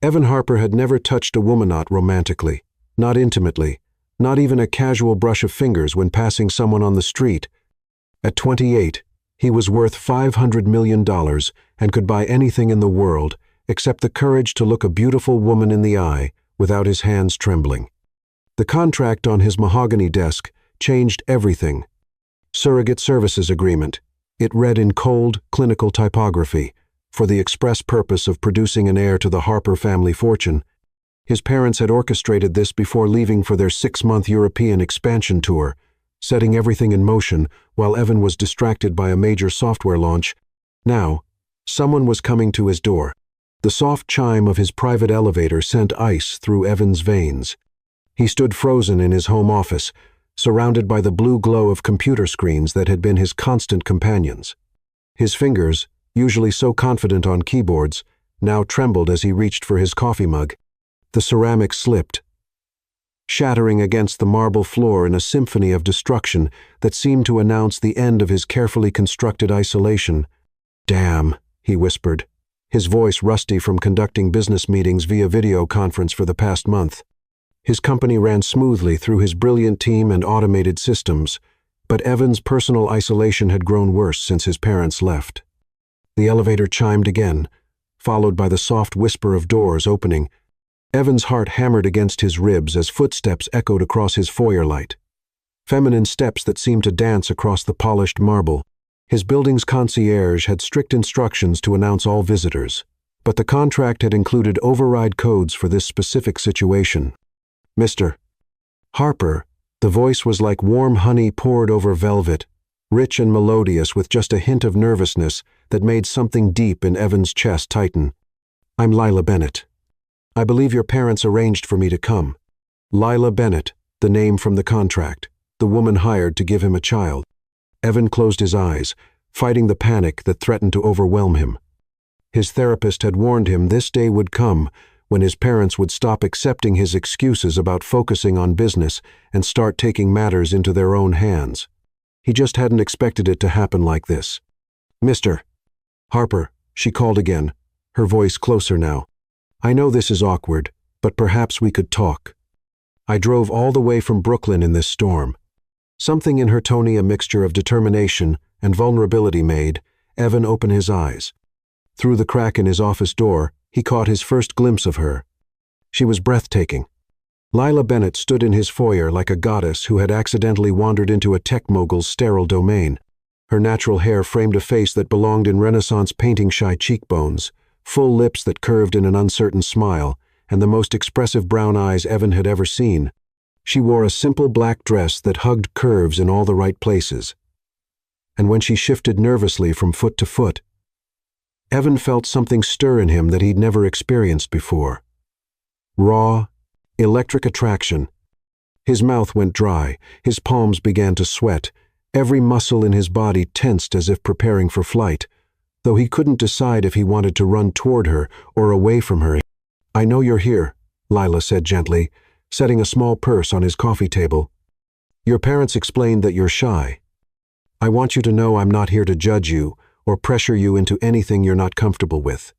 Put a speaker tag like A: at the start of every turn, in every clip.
A: Evan Harper had never touched a woman, not romantically, not intimately, not even a casual brush of fingers when passing someone on the street. At 28, he was worth $500 million and could buy anything in the world except the courage to look a beautiful woman in the eye without his hands trembling. The contract on his mahogany desk changed everything. Surrogate services agreement. It read in cold, clinical typography, for the express purpose of producing an heir to the Harper family fortune. His parents had orchestrated this before leaving for their 6-month European expansion tour, setting everything in motion while Evan was distracted by a major software launch. Now, someone was coming to his door. The soft chime of his private elevator sent ice through Evan's veins. He stood frozen in his home office, surrounded by the blue glow of computer screens that had been his constant companions. His fingers, usually so confident on keyboards, now trembled as he reached for his coffee mug. The ceramic slipped, shattering against the marble floor in a symphony of destruction that seemed to announce the end of his carefully constructed isolation. "Damn," he whispered, his voice rusty from conducting business meetings via video conference for the past month. His company ran smoothly through his brilliant team and automated systems, but Evan's personal isolation had grown worse since his parents left. The elevator chimed again, followed by the soft whisper of doors opening. Evan's heart hammered against his ribs as footsteps echoed across his foyer light. Feminine steps that seemed to dance across the polished marble. His building's concierge had strict instructions to announce all visitors, but the contract had included override codes for this specific situation. "Mr. Harper," the voice was like warm honey poured over velvet, rich and melodious with just a hint of nervousness that made something deep in Evan's chest tighten. "I'm Lila Bennett. I believe your parents arranged for me to come." Lila Bennett, the name from the contract, the woman hired to give him a child. Evan closed his eyes, fighting the panic that threatened to overwhelm him. His therapist had warned him this day would come when his parents would stop accepting his excuses about focusing on business and start taking matters into their own hands. He just hadn't expected it to happen like this. "Mr. Harper," she called again, her voice closer now. "I know this is awkward, but perhaps we could talk. I drove all the way from Brooklyn in this storm." Something in her tone, a mixture of determination and vulnerability, made Evan open his eyes. Through the crack in his office door, he caught his first glimpse of her. She was breathtaking. Lila Bennett stood in his foyer like a goddess who had accidentally wandered into a tech mogul's sterile domain. Her natural hair framed a face that belonged in Renaissance painting-shy cheekbones, full lips that curved in an uncertain smile, and the most expressive brown eyes Evan had ever seen. She wore a simple black dress that hugged curves in all the right places. And when she shifted nervously from foot to foot, Evan felt something stir in him that he'd never experienced before. Raw, electric attraction. His mouth went dry, his palms began to sweat, every muscle in his body tensed as if preparing for flight, though he couldn't decide if he wanted to run toward her or away from her. "I know you're here," Lila said gently, setting a small purse on his coffee table. "Your parents explained that you're shy. I want you to know I'm not here to judge you or pressure you into anything you're not comfortable with."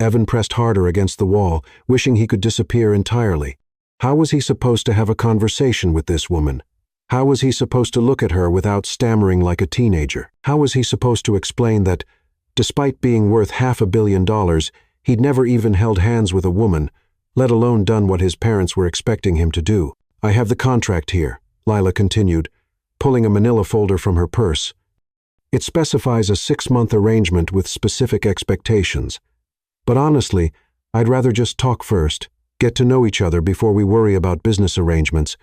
A: Evan pressed harder against the wall, wishing he could disappear entirely. How was he supposed to have a conversation with this woman? How was he supposed to look at her without stammering like a teenager? How was he supposed to explain that, despite being worth $500 million, he'd never even held hands with a woman, let alone done what his parents were expecting him to do? "I have the contract here," Lila continued, pulling a manila folder from her purse. "It specifies a 6-month arrangement with specific expectations. But honestly, I'd rather just talk first, get to know each other before we worry about business arrangements."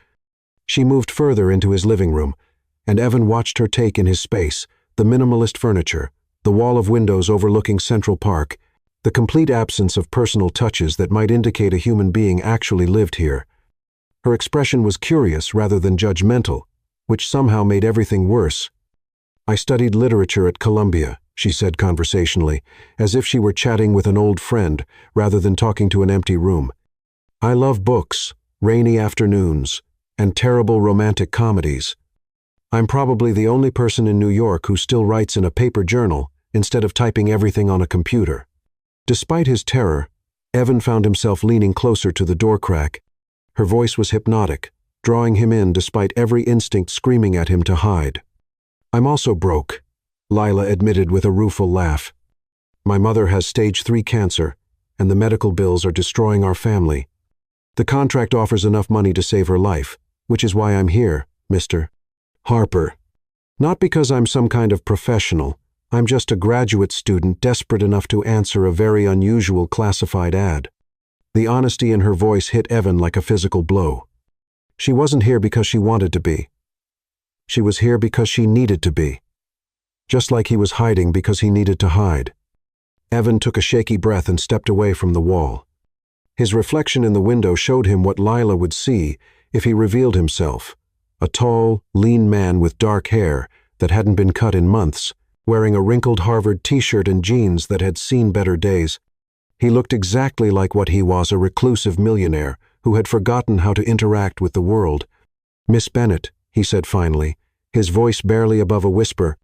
A: She moved further into his living room, and Evan watched her take in his space, the minimalist furniture, the wall of windows overlooking Central Park, the complete absence of personal touches that might indicate a human being actually lived here. Her expression was curious rather than judgmental, which somehow made everything worse. "I studied literature at Columbia," she said conversationally, as if she were chatting with an old friend rather than talking to an empty room. "I love books, rainy afternoons, and terrible romantic comedies. I'm probably the only person in New York who still writes in a paper journal instead of typing everything on a computer." Despite his terror, Evan found himself leaning closer to the door crack. Her voice was hypnotic, drawing him in despite every instinct screaming at him to hide. "I'm also broke," Lila admitted with a rueful laugh. "My mother has stage 3 cancer, and the medical bills are destroying our family. The contract offers enough money to save her life, which is why I'm here, Mr. Harper. Not because I'm some kind of professional. I'm just a graduate student desperate enough to answer a very unusual classified ad." The honesty in her voice hit Evan like a physical blow. She wasn't here because she wanted to be. She was here because she needed to be. Just like he was hiding because he needed to hide. Evan took a shaky breath and stepped away from the wall. His reflection in the window showed him what Lila would see if he revealed himself. A tall, lean man with dark hair that hadn't been cut in months, wearing a wrinkled Harvard t-shirt and jeans that had seen better days. He looked exactly like what he was, a reclusive millionaire who had forgotten how to interact with the world. "Miss Bennett," he said finally, his voice barely above a whisper.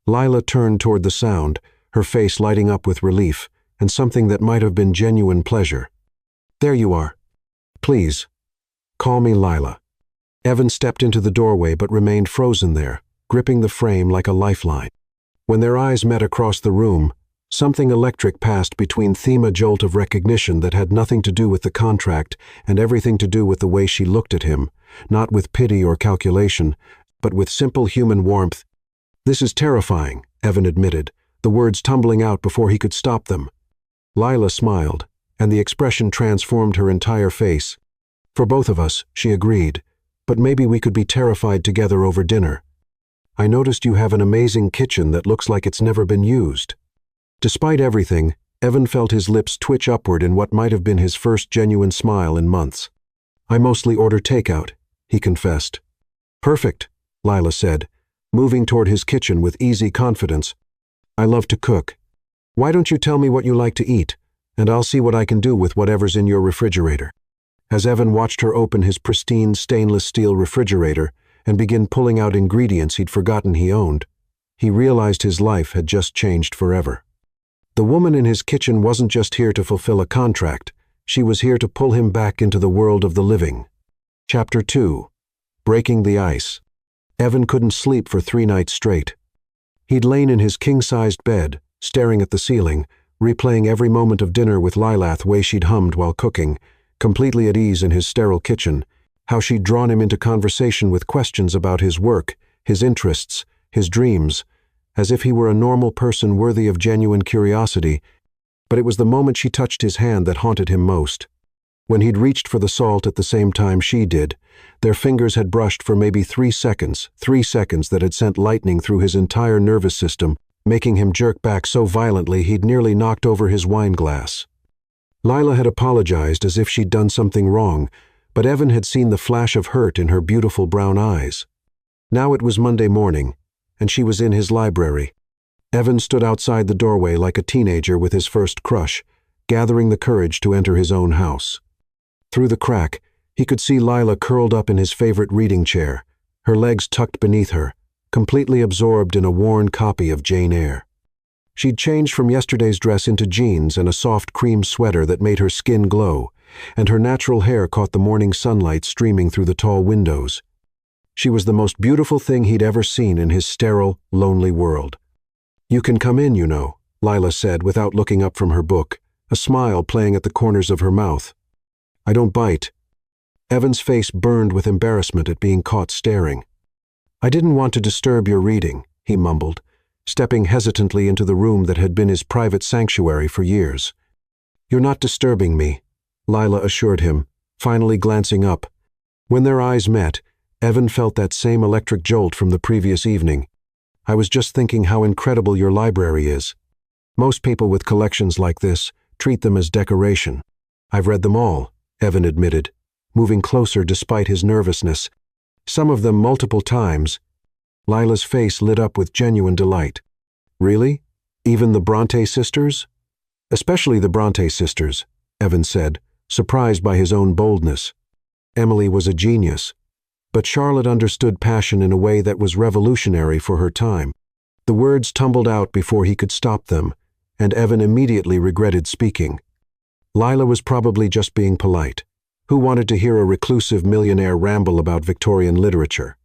A: Lila turned toward the sound, her face lighting up with relief and something that might have been genuine pleasure. "There you are. Please, call me Lila." Evan stepped into the doorway but remained frozen there, gripping the frame like a lifeline. When their eyes met across the room, something electric passed between them, a jolt of recognition that had nothing to do with the contract and everything to do with the way she looked at him, not with pity or calculation, but with simple human warmth. "This is terrifying," Evan admitted, the words tumbling out before he could stop them. Lila smiled, and the expression transformed her entire face. "For both of us," she agreed, "but maybe we could be terrified together over dinner. I noticed you have an amazing kitchen that looks like it's never been used." Despite everything, Evan felt his lips twitch upward in what might have been his first genuine smile in months. "I mostly order takeout," he confessed. "Perfect," Lila said, moving toward his kitchen with easy confidence. "I love to cook. Why don't you tell me what you like to eat, and I'll see what I can do with whatever's in your refrigerator." As Evan watched her open his pristine stainless steel refrigerator and begin pulling out ingredients he'd forgotten he owned, he realized his life had just changed forever. The woman in his kitchen wasn't just here to fulfill a contract, she was here to pull him back into the world of the living. Chapter 2. Breaking the Ice. Evan couldn't sleep for 3 nights straight. He'd lain in his king-sized bed, staring at the ceiling, replaying every moment of dinner with Lila, the way she'd hummed while cooking, completely at ease in his sterile kitchen, how she'd drawn him into conversation with questions about his work, his interests, his dreams, as if he were a normal person worthy of genuine curiosity. But it was the moment she touched his hand that haunted him most. When he'd reached for the salt at the same time she did, their fingers had brushed for maybe 3 seconds that had sent lightning through his entire nervous system, making him jerk back so violently he'd nearly knocked over his wine glass. Lila had apologized as if she'd done something wrong, but Evan had seen the flash of hurt in her beautiful brown eyes. Now it was Monday morning, and she was in his library. Evan stood outside the doorway like a teenager with his first crush, gathering the courage to enter his own house. Through the crack, he could see Lila curled up in his favorite reading chair, her legs tucked beneath her, completely absorbed in a worn copy of Jane Eyre. She'd changed from yesterday's dress into jeans and a soft cream sweater that made her skin glow, and her natural hair caught the morning sunlight streaming through the tall windows. She was the most beautiful thing he'd ever seen in his sterile, lonely world. "You can come in, you know," Lila said without looking up from her book, a smile playing at the corners of her mouth. "I don't bite." Evan's face burned with embarrassment at being caught staring. "I didn't want to disturb your reading," he mumbled, stepping hesitantly into the room that had been his private sanctuary for years. "You're not disturbing me," Lila assured him, finally glancing up. When their eyes met, Evan felt that same electric jolt from the previous evening. "I was just thinking how incredible your library is. Most people with collections like this treat them as decoration." "I've read them all," Evan admitted, moving closer despite his nervousness. "Some of them multiple times." Lila's face lit up with genuine delight. "Really? Even the Bronte sisters?" "Especially the Bronte sisters," Evan said, surprised by his own boldness. Emily was a genius. But Charlotte understood passion in a way that was revolutionary for her time. The words tumbled out before he could stop them, and Evan immediately regretted speaking. Lila was probably just being polite. Who wanted to hear a reclusive millionaire ramble about Victorian literature?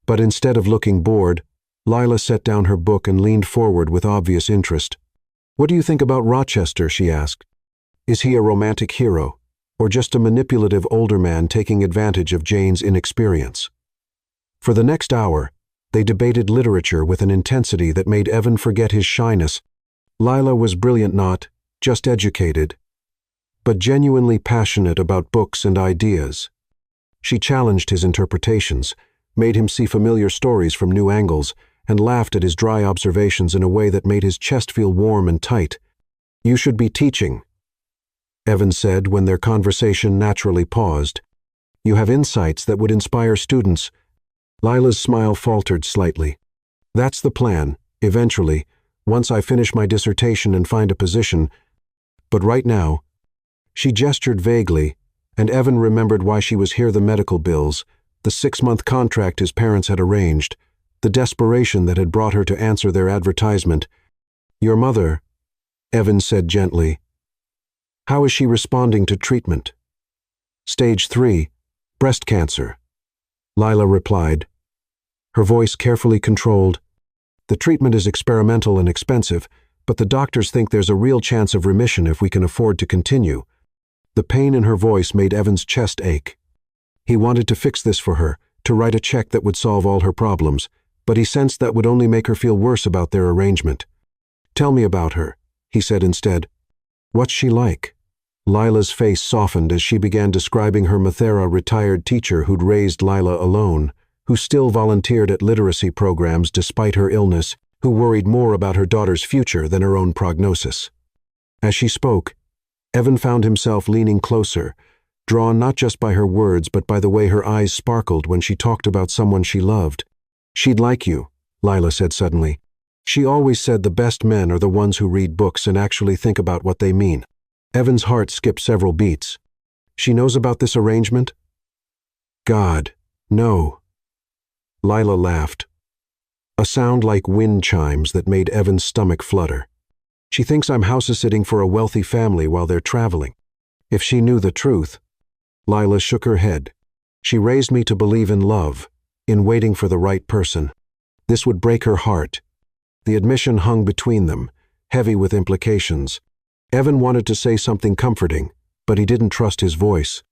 A: But instead of looking bored, Lila set down her book and leaned forward with obvious interest. "What do you think about Rochester?" she asked. "Is he a romantic hero, or just a manipulative older man taking advantage of Jane's inexperience?" For the next hour, they debated literature with an intensity that made Evan forget his shyness. Lila was brilliant, not just educated, but genuinely passionate about books and ideas. She challenged his interpretations, made him see familiar stories from new angles, and laughed at his dry observations in a way that made his chest feel warm and tight. "You should be teaching," Evan said when their conversation naturally paused. "You have insights that would inspire students." Lila's smile faltered slightly. "That's the plan, eventually, once I finish my dissertation and find a position. But right now—" She gestured vaguely, and Evan remembered why she was here: the medical bills, the 6-month contract his parents had arranged, the desperation that had brought her to answer their advertisement. "Your mother," Evan said gently. "How is she responding to treatment?" "Stage 3, breast cancer," Lila replied, her voice carefully controlled. "The treatment is experimental and expensive, but the doctors think there's a real chance of remission if we can afford to continue." The pain in her voice made Evan's chest ache. He wanted to fix this for her, to write a check that would solve all her problems, but he sensed that would only make her feel worse about their arrangement. "Tell me about her," he said instead. "What's she like?" Lila's face softened as she began describing her Mathera retired teacher who'd raised Lila alone, who still volunteered at literacy programs despite her illness, who worried more about her daughter's future than her own prognosis. As she spoke, Evan found himself leaning closer, drawn not just by her words but by the way her eyes sparkled when she talked about someone she loved. "She'd like you," Lila said suddenly. "She always said the best men are the ones who read books and actually think about what they mean." Evan's heart skipped several beats. "She knows about this arrangement?" "God, no." Lila laughed, a sound like wind chimes that made Evan's stomach flutter. "She thinks I'm house-sitting for a wealthy family while they're traveling. If she knew the truth—" Lila shook her head. "She raised me to believe in love, in waiting for the right person. This would break her heart." The admission hung between them, heavy with implications. Evan wanted to say something comforting, but he didn't trust his voice.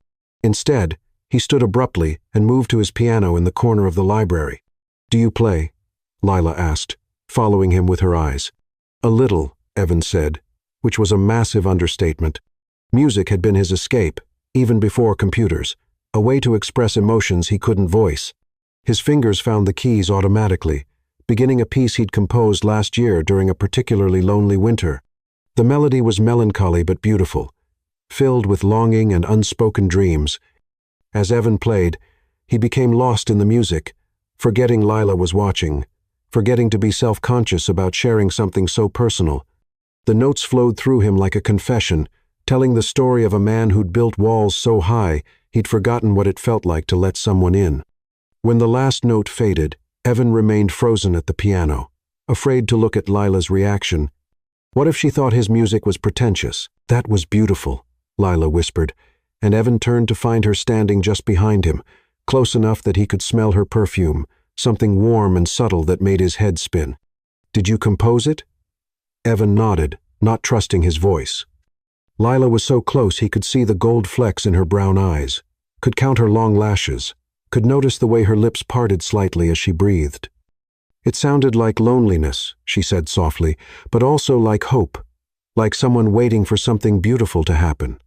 A: Instead, he stood abruptly and moved to his piano in the corner of the library. "Do you play?" Lila asked, following him with her eyes. "A little," Evan said, which was a massive understatement. Music had been his escape, even before computers, a way to express emotions he couldn't voice. His fingers found the keys automatically, beginning a piece he'd composed last year during a particularly lonely winter. The melody was melancholy but beautiful, filled with longing and unspoken dreams. As Evan played, he became lost in the music, forgetting Lila was watching, forgetting to be self-conscious about sharing something so personal. The notes flowed through him like a confession, telling the story of a man who'd built walls so high he'd forgotten what it felt like to let someone in. When the last note faded, Evan remained frozen at the piano, afraid to look at Lila's reaction. What if she thought his music was pretentious? "That was beautiful," Lila whispered, and Evan turned to find her standing just behind him, close enough that he could smell her perfume, something warm and subtle that made his head spin. "Did you compose it?" Evan nodded, not trusting his voice. Lila was so close he could see the gold flecks in her brown eyes, could count her long lashes, could notice the way her lips parted slightly as she breathed. "It sounded like loneliness," she said softly, "but also like hope, like someone waiting for something beautiful to happen."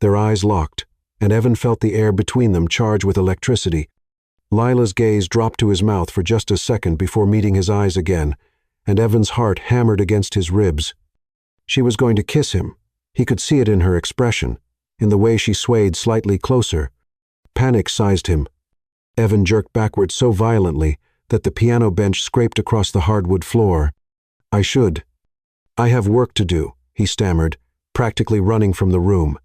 A: Their eyes locked, and Evan felt the air between them charge with electricity. Lila's gaze dropped to his mouth for just a second before meeting his eyes again, and Evan's heart hammered against his ribs. She was going to kiss him. He could see it in her expression, in the way she swayed slightly closer. Panic seized him. Evan jerked backward so violently that the piano bench scraped across the hardwood floor. I have work to do," he stammered, practically running from the room.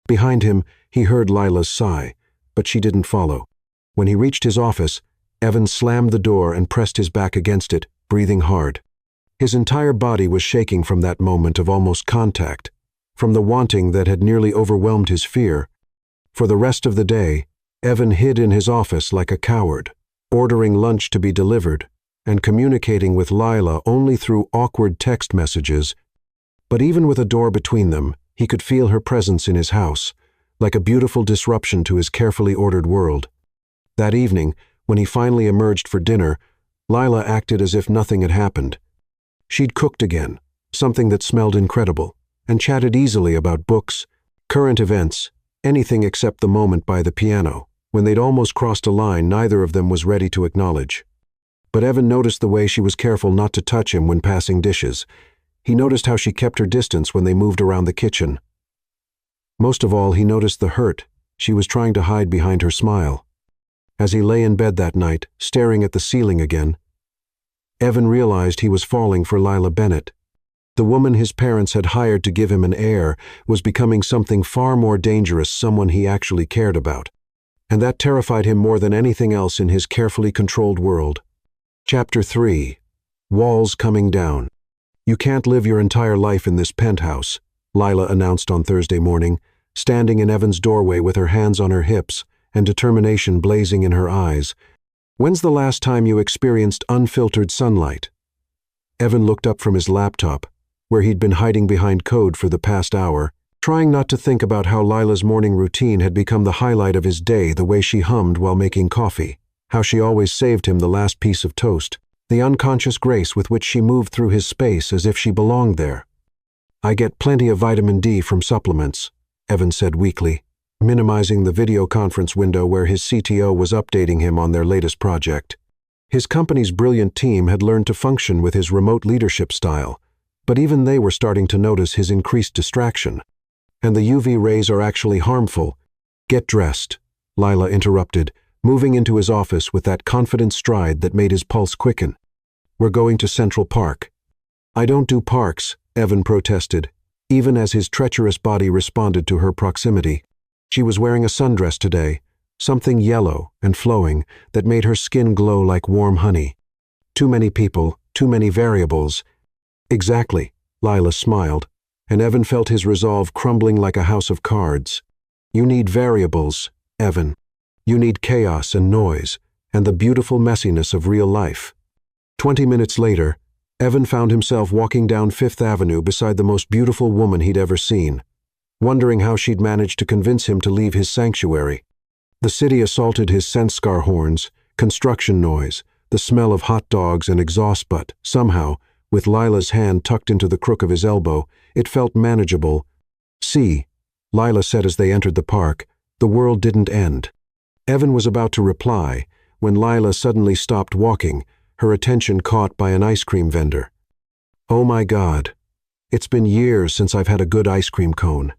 A: Behind him, he heard Lila's sigh, but she didn't follow. When he reached his office, Evan slammed the door and pressed his back against it, breathing hard. His entire body was shaking from that moment of almost contact. from the wanting that had nearly overwhelmed his fear. For the rest of the day, Evan hid in his office like a coward, ordering lunch to be delivered and communicating with Lila only through awkward text messages. But even with a door between them, he could feel her presence in his house, like a beautiful disruption to his carefully ordered world. That evening, when he finally emerged for dinner, Lila acted as if nothing had happened. She'd cooked again, something that smelled incredible, and chatted easily about books, current events, anything except the moment by the piano, when they'd almost crossed a line neither of them was ready to acknowledge. But Evan noticed the way she was careful not to touch him when passing dishes. He noticed how she kept her distance when they moved around the kitchen. Most of all, he noticed the hurt she was trying to hide behind her smile. As he lay in bed that night, staring at the ceiling again, Evan realized he was falling for Lila Bennett. The woman his parents had hired to give him an heir was becoming something far more dangerous, someone he actually cared about. And that terrified him more than anything else in his carefully controlled world. Chapter 3. Walls Coming Down. "You can't live your entire life in this penthouse," Lila announced on Thursday morning, standing in Evan's doorway with her hands on her hips and determination blazing in her eyes. "When's the last time you experienced unfiltered sunlight?" Evan looked up from his laptop, where he'd been hiding behind code for the past hour, trying not to think about how Lila's morning routine had become the highlight of his day, the way she hummed while making coffee, how she always saved him the last piece of toast, the unconscious grace with which she moved through his space as if she belonged there. "I get plenty of vitamin D from supplements," Evan said weakly, minimizing the video conference window where his CTO was updating him on their latest project. His company's brilliant team had learned to function with his remote leadership style, but even they were starting to notice his increased distraction. "And the UV rays are actually harmful." "Get dressed," Lila interrupted, moving into his office with that confident stride that made his pulse quicken. "We're going to Central Park." "I don't do parks," Evan protested, even as his treacherous body responded to her proximity. She was wearing a sundress today, something yellow and flowing that made her skin glow like warm honey. "Too many people, too many variables." "Exactly," Lila smiled, and Evan felt his resolve crumbling like a house of cards. "You need variables, Evan. You need chaos and noise, and the beautiful messiness of real life." 20 minutes later, Evan found himself walking down Fifth Avenue beside the most beautiful woman he'd ever seen, wondering how she'd managed to convince him to leave his sanctuary. The city assaulted his sense scar horns, construction noise, the smell of hot dogs and exhaust, but somehow, with Lila's hand tucked into the crook of his elbow, it felt manageable. "See," Lila said as they entered the park, "the world didn't end." Evan was about to reply when Lila suddenly stopped walking, her attention caught by an ice cream vendor. "Oh my God, it's been years since I've had a good ice cream cone.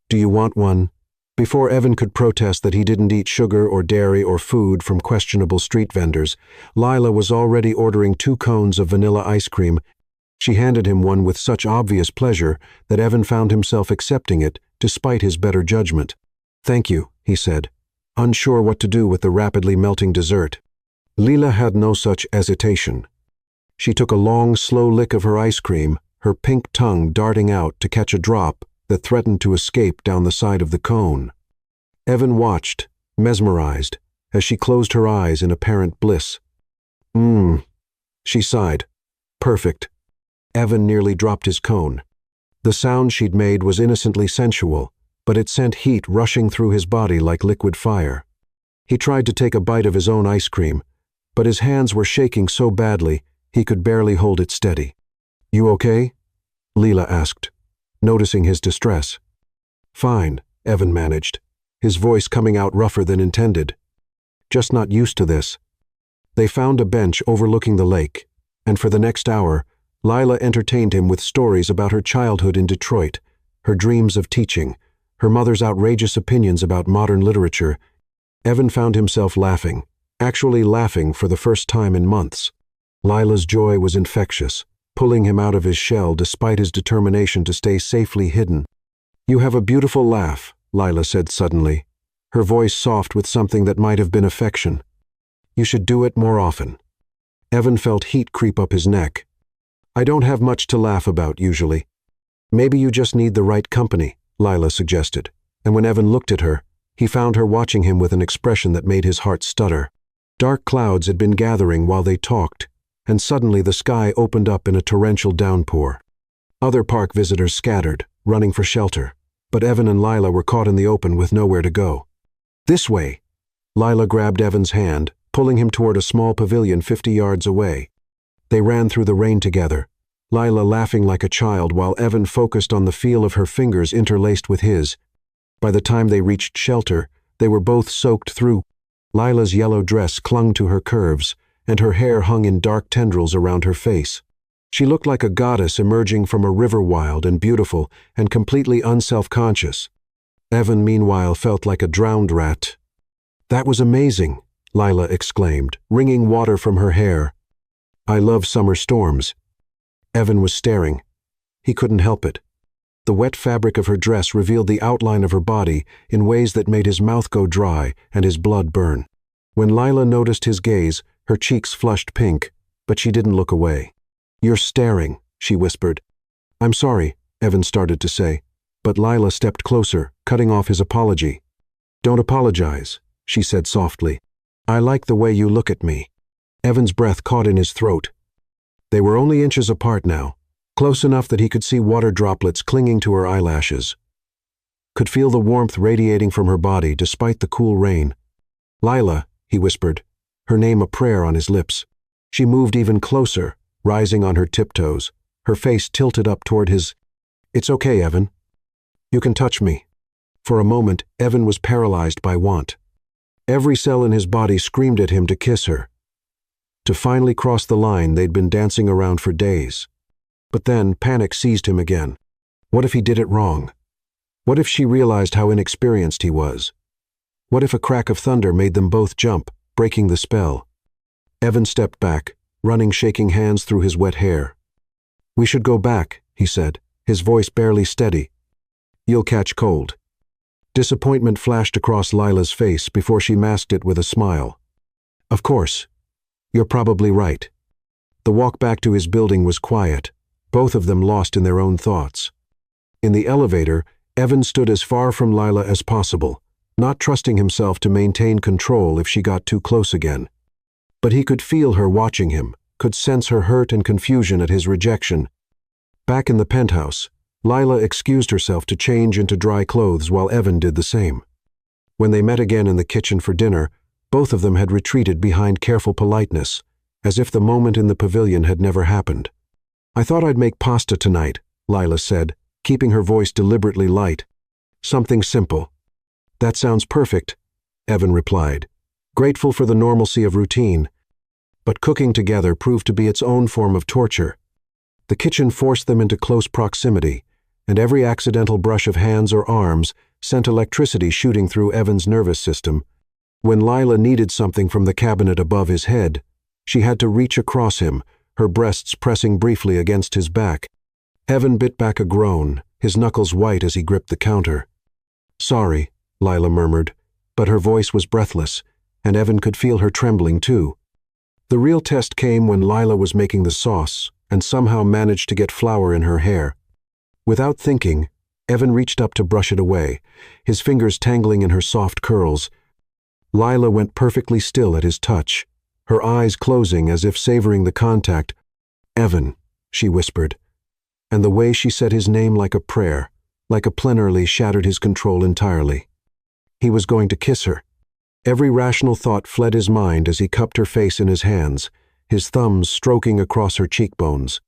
A: Do you want one?" Before Evan could protest that he didn't eat sugar or dairy or food from questionable street vendors, Lila was already ordering 2 cones of vanilla ice cream. She handed him one with such obvious pleasure that Evan found himself accepting it despite his better judgment. "Thank you," he said, unsure what to do with the rapidly melting dessert. Lila had no such hesitation. She took a long, slow lick of her ice cream, her pink tongue darting out to catch a drop that threatened to escape down the side of the cone. Evan watched, mesmerized, as she closed her eyes in apparent bliss. She sighed. "Perfect." Evan nearly dropped his cone. The sound she'd made was innocently sensual, but it sent heat rushing through his body like liquid fire. He tried to take a bite of his own ice cream, but his hands were shaking so badly he could barely hold it steady. "You okay?" Lila asked, noticing his distress. "Fine," Evan managed, his voice coming out rougher than intended. "Just not used to this." They found a bench overlooking the lake, and for the next hour, Lila entertained him with stories about her childhood in Detroit, her dreams of teaching, her mother's outrageous opinions about modern literature. Evan found himself laughing, actually laughing for the first time in months. Lila's joy was infectious, pulling him out of his shell despite his determination to stay safely hidden. "You have a beautiful laugh," Lila said suddenly, her voice soft with something that might have been affection. "You should do it more often." Evan felt heat creep up his neck. "I don't have much to laugh about usually." Maybe you just need the right company, Lila suggested, and when Evan looked at her, he found her watching him with an expression that made his heart stutter. Dark clouds had been gathering while they talked, and suddenly the sky opened up in a torrential downpour. Other park visitors scattered, running for shelter, but Evan and Lila were caught in the open with nowhere to go. This way! Lila grabbed Evan's hand, pulling him toward a small pavilion 50 yards away. They ran through the rain together, Lila laughing like a child while Evan focused on the feel of her fingers interlaced with his. By the time they reached shelter, they were both soaked through. Lila's yellow dress clung to her curves, and her hair hung in dark tendrils around her face. She looked like a goddess emerging from a river, wild and beautiful and completely unself-conscious. Evan, meanwhile, felt like a drowned rat. "That was amazing," Lila exclaimed, wringing water from her hair. "I love summer storms." Evan was staring. He couldn't help it. The wet fabric of her dress revealed the outline of her body in ways that made his mouth go dry and his blood burn. When Lila noticed his gaze, her cheeks flushed pink, but she didn't look away. "You're staring," she whispered. "I'm sorry," Evan started to say, but Lila stepped closer, cutting off his apology. "Don't apologize," she said softly. "I like the way you look at me." Evan's breath caught in his throat. They were only inches apart now, close enough that he could see water droplets clinging to her eyelashes. Could feel the warmth radiating from her body despite the cool rain. "Lila," he whispered, her name a prayer on his lips. She moved even closer, rising on her tiptoes, her face tilted up toward his. "It's okay, Evan. You can touch me." For a moment, Evan was paralyzed by want. Every cell in his body screamed at him to kiss her. To finally cross the line they'd been dancing around for days. But then panic seized him again. What if he did it wrong? What if she realized how inexperienced he was? What if a crack of thunder made them both jump, breaking the spell? Evan stepped back, running shaking hands through his wet hair. "We should go back," he said, his voice barely steady. "You'll catch cold." Disappointment flashed across Lila's face before she masked it with a smile. "Of course. You're probably right." The walk back to his building was quiet, both of them lost in their own thoughts. In the elevator, Evan stood as far from Lila as possible, not trusting himself to maintain control if she got too close again. But he could feel her watching him, could sense her hurt and confusion at his rejection. Back in the penthouse, Lila excused herself to change into dry clothes while Evan did the same. When they met again in the kitchen for dinner, both of them had retreated behind careful politeness, as if the moment in the pavilion had never happened. "I thought I'd make pasta tonight," Lila said, keeping her voice deliberately light. "Something simple." "That sounds perfect," Evan replied, grateful for the normalcy of routine. But cooking together proved to be its own form of torture. The kitchen forced them into close proximity, and every accidental brush of hands or arms sent electricity shooting through Evan's nervous system. When Lila needed something from the cabinet above his head, she had to reach across him, her breasts pressing briefly against his back. Evan bit back a groan, his knuckles white as he gripped the counter. "Sorry," Lila murmured, but her voice was breathless, and Evan could feel her trembling too. The real test came when Lila was making the sauce and somehow managed to get flour in her hair. Without thinking, Evan reached up to brush it away, his fingers tangling in her soft curls. Lila went perfectly still at his touch, her eyes closing as if savoring the contact. "Evan," she whispered, and the way she said his name like a prayer, like a plenarily, shattered his control entirely. He was going to kiss her. Every rational thought fled his mind as he cupped her face in his hands, his thumbs stroking across her cheekbones.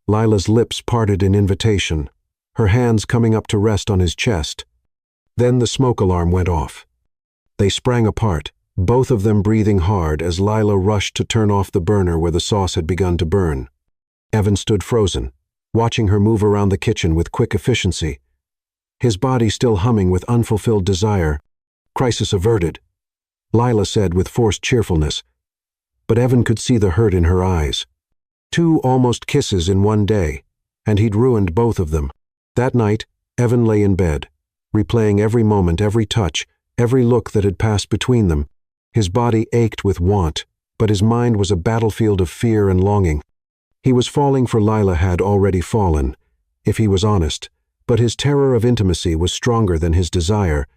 A: Lila's lips parted in invitation, her hands coming up to rest on his chest. Then the smoke alarm went off. They sprang apart, both of them breathing hard as Lila rushed to turn off the burner where the sauce had begun to burn. Evan stood frozen, watching her move around the kitchen with quick efficiency, his body still humming with unfulfilled desire. "Crisis averted," Lila said with forced cheerfulness, but Evan could see the hurt in her eyes. 2 almost kisses in one day, and he'd ruined both of them. That night, Evan lay in bed, replaying every moment, every touch, every look that had passed between them. His body ached with want, but his mind was a battlefield of fear and longing. He was falling for Lila had already fallen, if he was honest, but his terror of intimacy was stronger than his desire.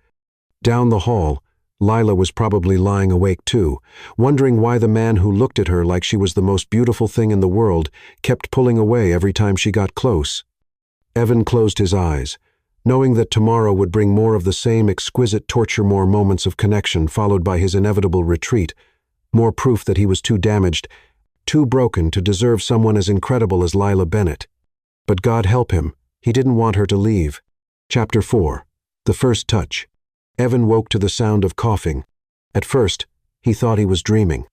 A: Down the hall, Lila was probably lying awake too, wondering why the man who looked at her like she was the most beautiful thing in the world kept pulling away every time she got close. Evan closed his eyes, knowing that tomorrow would bring more of the same exquisite torture, more moments of connection followed by his inevitable retreat, more proof that he was too damaged, too broken to deserve someone as incredible as Lila Bennett. But God help him, he didn't want her to leave. Chapter 4. The First Touch. Evan woke to the sound of coughing. At first, he thought he was dreaming.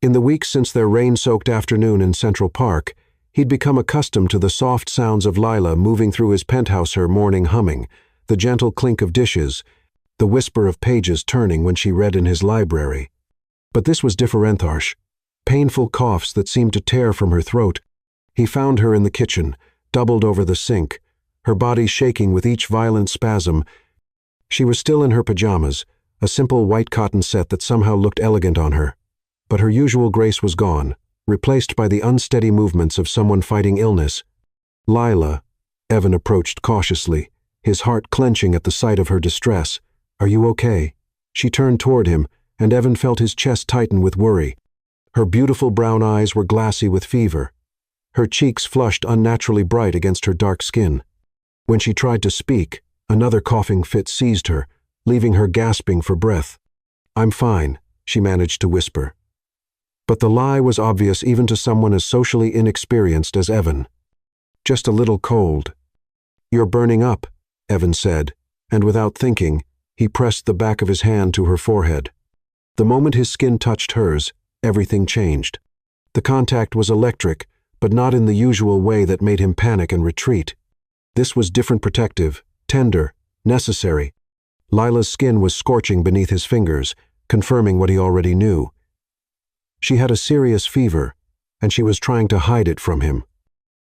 A: In the weeks since their rain-soaked afternoon in Central Park, he'd become accustomed to the soft sounds of Lila moving through his penthouse, her morning humming, the gentle clink of dishes, the whisper of pages turning when she read in his library. But this was different, harsh. Painful coughs that seemed to tear from her throat. He found her in the kitchen, doubled over the sink, her body shaking with each violent spasm. She was still in her pajamas, a simple white cotton set that somehow looked elegant on her. But her usual grace was gone, replaced by the unsteady movements of someone fighting illness. Lila, Evan approached cautiously, his heart clenching at the sight of her distress. Are you okay? She turned toward him, and Evan felt his chest tighten with worry. Her beautiful brown eyes were glassy with fever. Her cheeks flushed unnaturally bright against her dark skin. When she tried to speak, another coughing fit seized her, leaving her gasping for breath. I'm fine, she managed to whisper. But the lie was obvious even to someone as socially inexperienced as Evan. Just a little cold. You're burning up, Evan said, and without thinking, he pressed the back of his hand to her forehead. The moment his skin touched hers, everything changed. The contact was electric, but not in the usual way that made him panic and retreat. This was different, protective, tender, necessary. Lila's skin was scorching beneath his fingers, confirming what he already knew. She had a serious fever, and she was trying to hide it from him.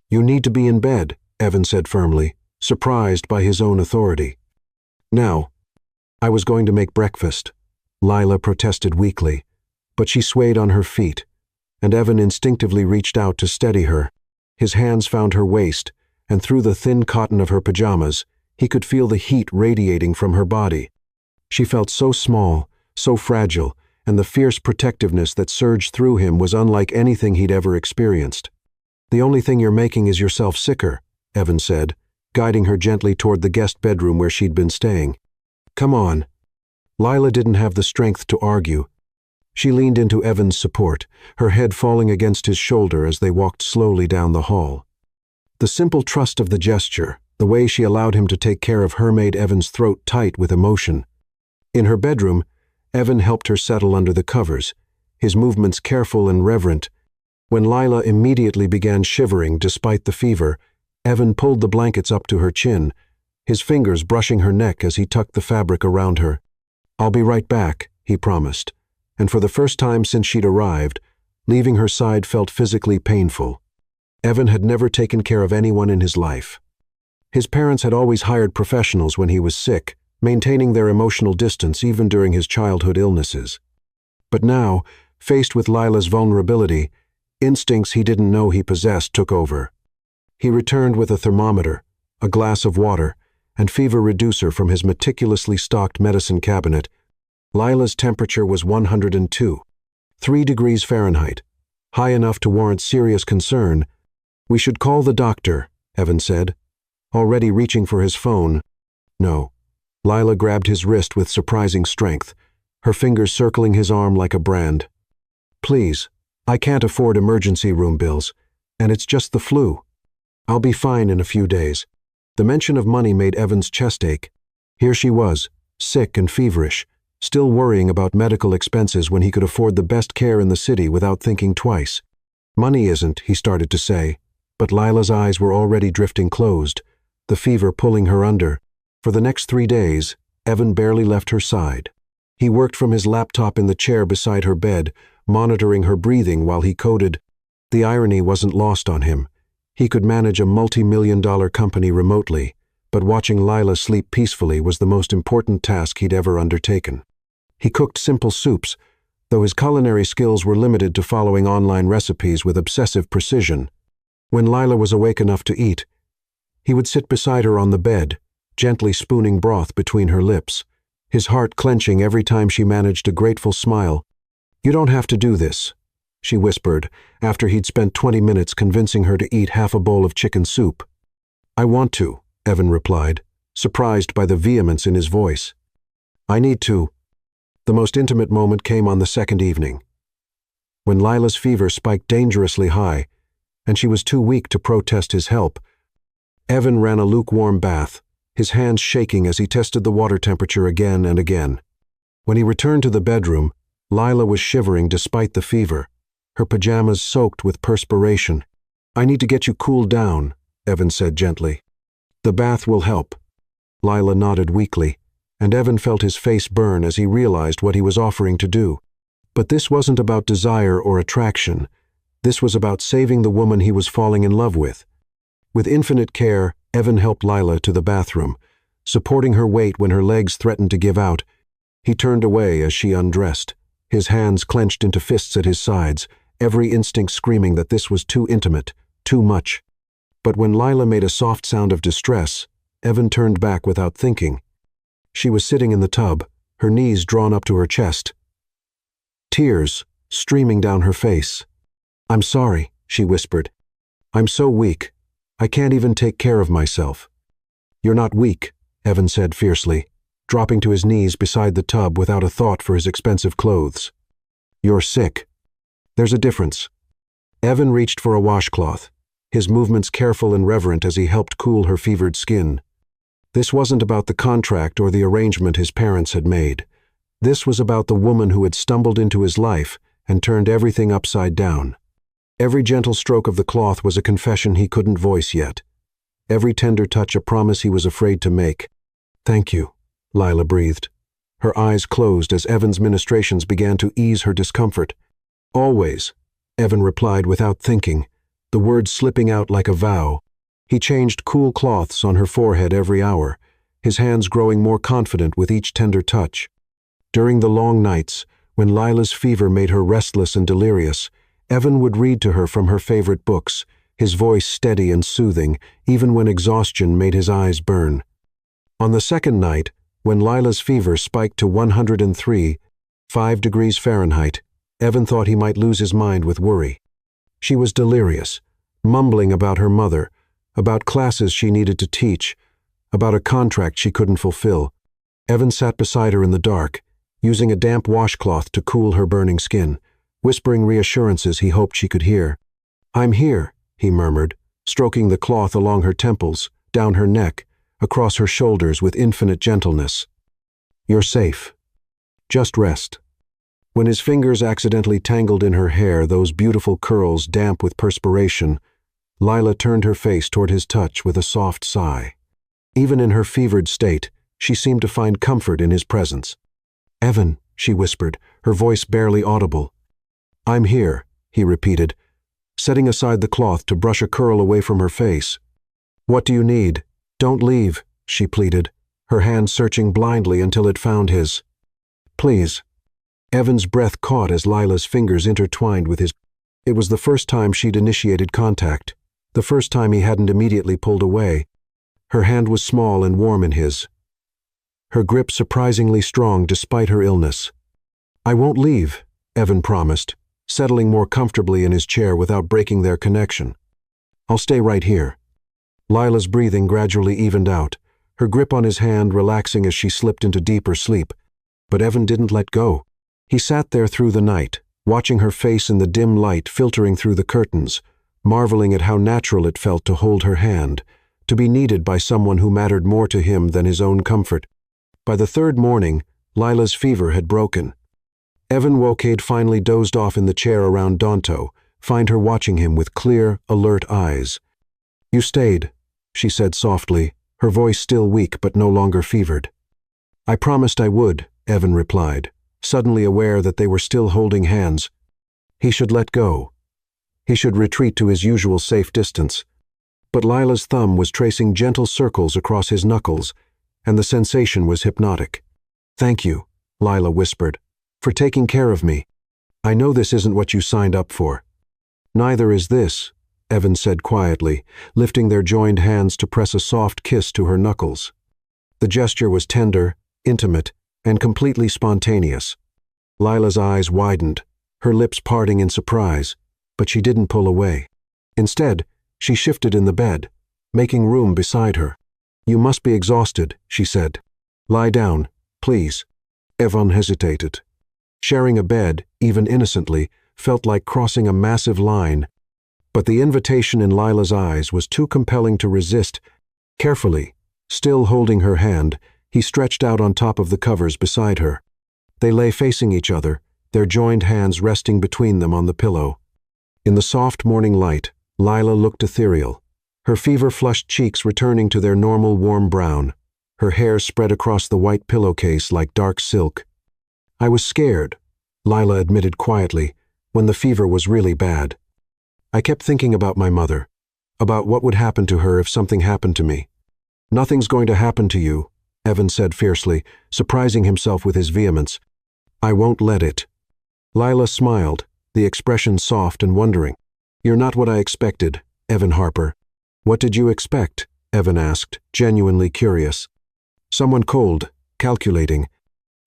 A: You need to be in bed, Evan said firmly, surprised by his own authority. Now, I was going to make breakfast, Lila protested weakly, but she swayed on her feet, and Evan instinctively reached out to steady her. His hands found her waist, and through the thin cotton of her pajamas, he could feel the heat radiating from her body. She felt so small, so fragile, and the fierce protectiveness that surged through him was unlike anything he'd ever experienced. The only thing you're making is yourself sicker, Evan said, guiding her gently toward the guest bedroom where she'd been staying. Come on. Lila didn't have the strength to argue. She leaned into Evan's support, her head falling against his shoulder as they walked slowly down the hall. The simple trust of the gesture, the way she allowed him to take care of her, made Evan's throat tight with emotion. In her bedroom, Evan helped her settle under the covers, his movements careful and reverent. When Lila immediately began shivering despite the fever, Evan pulled the blankets up to her chin, his fingers brushing her neck as he tucked the fabric around her. I'll be right back, he promised, and for the first time since she'd arrived, leaving her side felt physically painful. Evan had never taken care of anyone in his life. His parents had always hired professionals when he was sick, maintaining their emotional distance even during his childhood illnesses. But now, faced with Lila's vulnerability, instincts he didn't know he possessed took over. He returned with a thermometer, a glass of water, and fever reducer from his meticulously stocked medicine cabinet. Lila's temperature was 102, 3 degrees Fahrenheit, high enough to warrant serious concern. We should call the doctor, Evan said, already reaching for his phone. No. Lila grabbed his wrist with surprising strength, her fingers circling his arm like a brand. Please, I can't afford emergency room bills, and it's just the flu. I'll be fine in a few days. The mention of money made Evan's chest ache. Here she was, sick and feverish, still worrying about medical expenses when he could afford the best care in the city without thinking twice. Money isn't, he started to say, but Lila's eyes were already drifting closed, the fever pulling her under. For the next 3 days, Evan barely left her side. He worked from his laptop in the chair beside her bed, monitoring her breathing while he coded. The irony wasn't lost on him. He could manage a multi-million-dollar company remotely, but watching Lila sleep peacefully was the most important task he'd ever undertaken. He cooked simple soups, though his culinary skills were limited to following online recipes with obsessive precision. When Lila was awake enough to eat, He would sit beside her on the bed, gently spooning broth between her lips, his heart clenching every time she managed a grateful smile. "You don't have to do this," she whispered, after he'd spent 20 minutes convincing her to eat half a bowl of chicken soup. "I want to," Evan replied, surprised by the vehemence in his voice. "I need to." The most intimate moment came on the second evening, when Lila's fever spiked dangerously high, and she was too weak to protest his help. Evan ran a lukewarm bath, his hands shaking as he tested the water temperature again and again. When he returned to the bedroom, Lila was shivering despite the fever, her pajamas soaked with perspiration. "I need to get you cooled down," Evan said gently. "The bath will help." Lila nodded weakly, and Evan felt his face burn as he realized what he was offering to do. But this wasn't about desire or attraction. This was about saving the woman he was falling in love with. With infinite care, Evan helped Lila to the bathroom, supporting her weight when her legs threatened to give out. He turned away as she undressed, his hands clenched into fists at his sides, every instinct screaming that this was too intimate, too much. But when Lila made a soft sound of distress, Evan turned back without thinking. She was sitting in the tub, her knees drawn up to her chest, tears streaming down her face. "I'm sorry," she whispered. "I'm so weak. I can't even take care of myself." "You're not weak," Evan said fiercely, dropping to his knees beside the tub without a thought for his expensive clothes. "You're sick. There's a difference." Evan reached for a washcloth, his movements careful and reverent as he helped cool her fevered skin. This wasn't about the contract or the arrangement his parents had made. This was about the woman who had stumbled into his life and turned everything upside down. Every gentle stroke of the cloth was a confession he couldn't voice yet. Every tender touch a promise he was afraid to make. "Thank you," Lila breathed. Her eyes closed as Evan's ministrations began to ease her discomfort. "Always," Evan replied without thinking, the words slipping out like a vow. He changed cool cloths on her forehead every hour, his hands growing more confident with each tender touch. During the long nights, when Lila's fever made her restless and delirious, Evan would read to her from her favorite books, his voice steady and soothing, even when exhaustion made his eyes burn. On the second night, when Lila's fever spiked to 103, 5 degrees Fahrenheit, Evan thought he might lose his mind with worry. She was delirious, mumbling about her mother, about classes she needed to teach, about a contract she couldn't fulfill. Evan sat beside her in the dark, using a damp washcloth to cool her burning skin, whispering reassurances he hoped she could hear. "I'm here," he murmured, stroking the cloth along her temples, down her neck, across her shoulders with infinite gentleness. "You're safe. Just rest." When his fingers accidentally tangled in her hair, those beautiful curls damp with perspiration, Lila turned her face toward his touch with a soft sigh. Even in her fevered state, she seemed to find comfort in his presence. "Evan," she whispered, her voice barely audible. "I'm here," he repeated, setting aside the cloth to brush a curl away from her face. "What do you need? Don't leave," she pleaded, her hand searching blindly until it found his. "Please." Evan's breath caught as Lila's fingers intertwined with his. It was the first time she'd initiated contact, the first time he hadn't immediately pulled away. Her hand was small and warm in his, her grip surprisingly strong despite her illness. "I won't leave," Evan promised, settling more comfortably in his chair without breaking their connection. "I'll stay right here." Lila's breathing gradually evened out, her grip on his hand relaxing as she slipped into deeper sleep. But Evan didn't let go. He sat there through the night, watching her face in the dim light filtering through the curtains, marveling at how natural it felt to hold her hand, to be needed by someone who mattered more to him than his own comfort. By the third morning, Lila's fever had broken. Evan Wokade finally dozed off in the chair around Danto, find her watching him with clear, alert eyes. "You stayed," she said softly, her voice still weak but no longer fevered. "I promised I would," Evan replied, suddenly aware that they were still holding hands. He should let go. He should retreat to his usual safe distance. But Lila's thumb was tracing gentle circles across his knuckles, and the sensation was hypnotic. "Thank you," Lila whispered, "for taking care of me. I know this isn't what you signed up for." "Neither is this," Evan said quietly, lifting their joined hands to press a soft kiss to her knuckles. The gesture was tender, intimate, and completely spontaneous. Lila's eyes widened, her lips parting in surprise, but she didn't pull away. Instead, she shifted in the bed, making room beside her. "You must be exhausted," she said. "Lie down, please." Evan hesitated. Sharing a bed, even innocently, felt like crossing a massive line, but the invitation in Lila's eyes was too compelling to resist. Carefully, still holding her hand, he stretched out on top of the covers beside her. They lay facing each other, their joined hands resting between them on the pillow. In the soft morning light, Lila looked ethereal, her fever-flushed cheeks returning to their normal warm brown, her hair spread across the white pillowcase like dark silk. "I was scared," Lila admitted quietly, when the fever was really bad. "I kept thinking about my mother, about what would happen to her if something happened to me." "Nothing's going to happen to you," Evan said fiercely, surprising himself with his vehemence. "I won't let it." Lila smiled, the expression soft and wondering. "You're not what I expected, Evan Harper." "What did you expect?" Evan asked, genuinely curious. "Someone cold, calculating.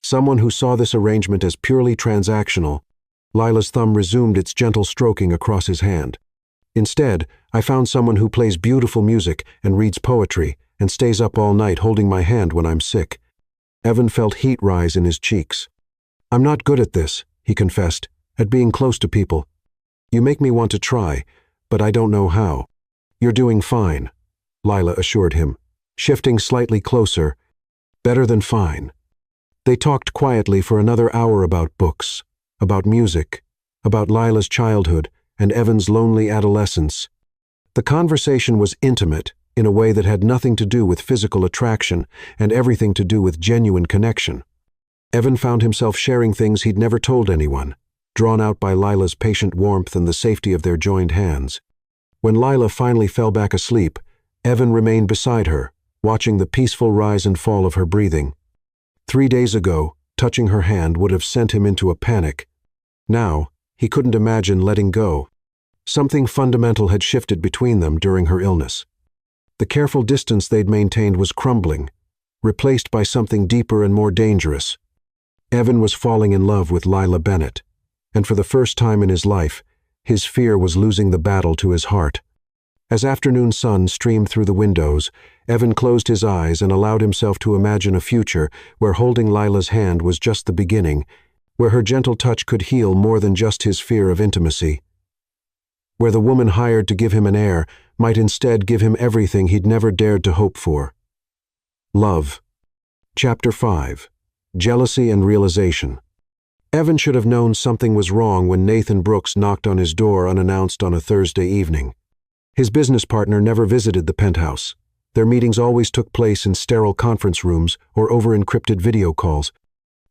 A: Someone who saw this arrangement as purely transactional." Lila's thumb resumed its gentle stroking across his hand. "Instead, I found someone who plays beautiful music and reads poetry and stays up all night holding my hand when I'm sick." Evan felt heat rise in his cheeks. "I'm not good at this," he confessed, "at being close to people. You make me want to try, but I don't know how." "You're doing fine," Lila assured him, shifting slightly closer. "Better than fine." They talked quietly for another hour about books, about music, about Lila's childhood and Evan's lonely adolescence. The conversation was intimate in a way that had nothing to do with physical attraction and everything to do with genuine connection. Evan found himself sharing things he'd never told anyone, drawn out by Lila's patient warmth and the safety of their joined hands. When Lila finally fell back asleep, Evan remained beside her, watching the peaceful rise and fall of her breathing. 3 days ago, touching her hand would have sent him into a panic. Now, he couldn't imagine letting go. Something fundamental had shifted between them during her illness. The careful distance they'd maintained was crumbling, replaced by something deeper and more dangerous. Evan was falling in love with Lila Bennett, and for the first time in his life, his fear was losing the battle to his heart. As afternoon sun streamed through the windows, Evan closed his eyes and allowed himself to imagine a future where holding Lila's hand was just the beginning, where her gentle touch could heal more than just his fear of intimacy, where the woman hired to give him an heir might instead give him everything he'd never dared to hope for. Love. Chapter 5. Jealousy and Realization. Evan should have known something was wrong when Nathan Brooks knocked on his door unannounced on a Thursday evening. His business partner never visited the penthouse. Their meetings always took place in sterile conference rooms or over encrypted video calls.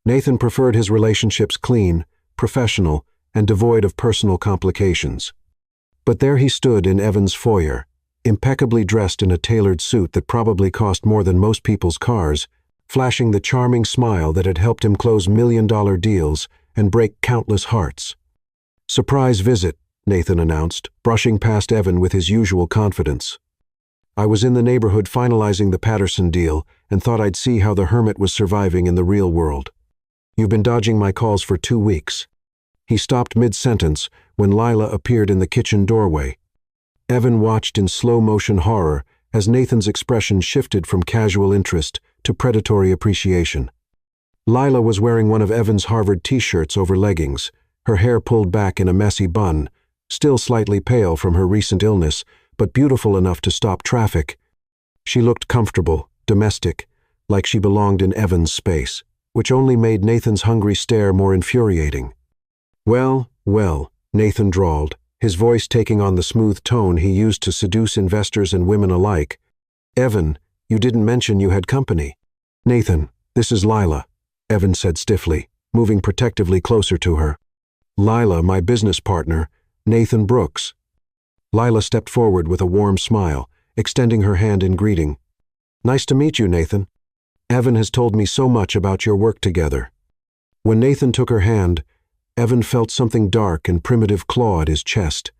A: Nathan preferred his relationships clean, professional, and devoid of personal complications. But there he stood in Evan's foyer, impeccably dressed in a tailored suit that probably cost more than most people's cars, flashing the charming smile that had helped him close million-dollar deals and break countless hearts. "Surprise visit," Nathan announced, brushing past Evan with his usual confidence. "I was in the neighborhood finalizing the Patterson deal and thought I'd see how the hermit was surviving in the real world. You've been dodging my calls for 2 weeks. He stopped mid-sentence when Lila appeared in the kitchen doorway. Evan watched in slow-motion horror as Nathan's expression shifted from casual interest to predatory appreciation. Lila was wearing one of Evan's Harvard t-shirts over leggings, her hair pulled back in a messy bun, still slightly pale from her recent illness, but beautiful enough to stop traffic. She looked comfortable, domestic, like she belonged in Evan's space, which only made Nathan's hungry stare more infuriating. "Well, well," Nathan drawled, his voice taking on the smooth tone he used to seduce investors and women alike. "Evan, you didn't mention you had company." "Nathan, this is Lila," Evan said stiffly, moving protectively closer to her. "Lila, my business partner, Nathan Brooks." Lila stepped forward with a warm smile, extending her hand in greeting. "Nice to meet you, Nathan. Evan has told me so much about your work together." When Nathan took her hand, Evan felt something dark and primitive claw at his chest.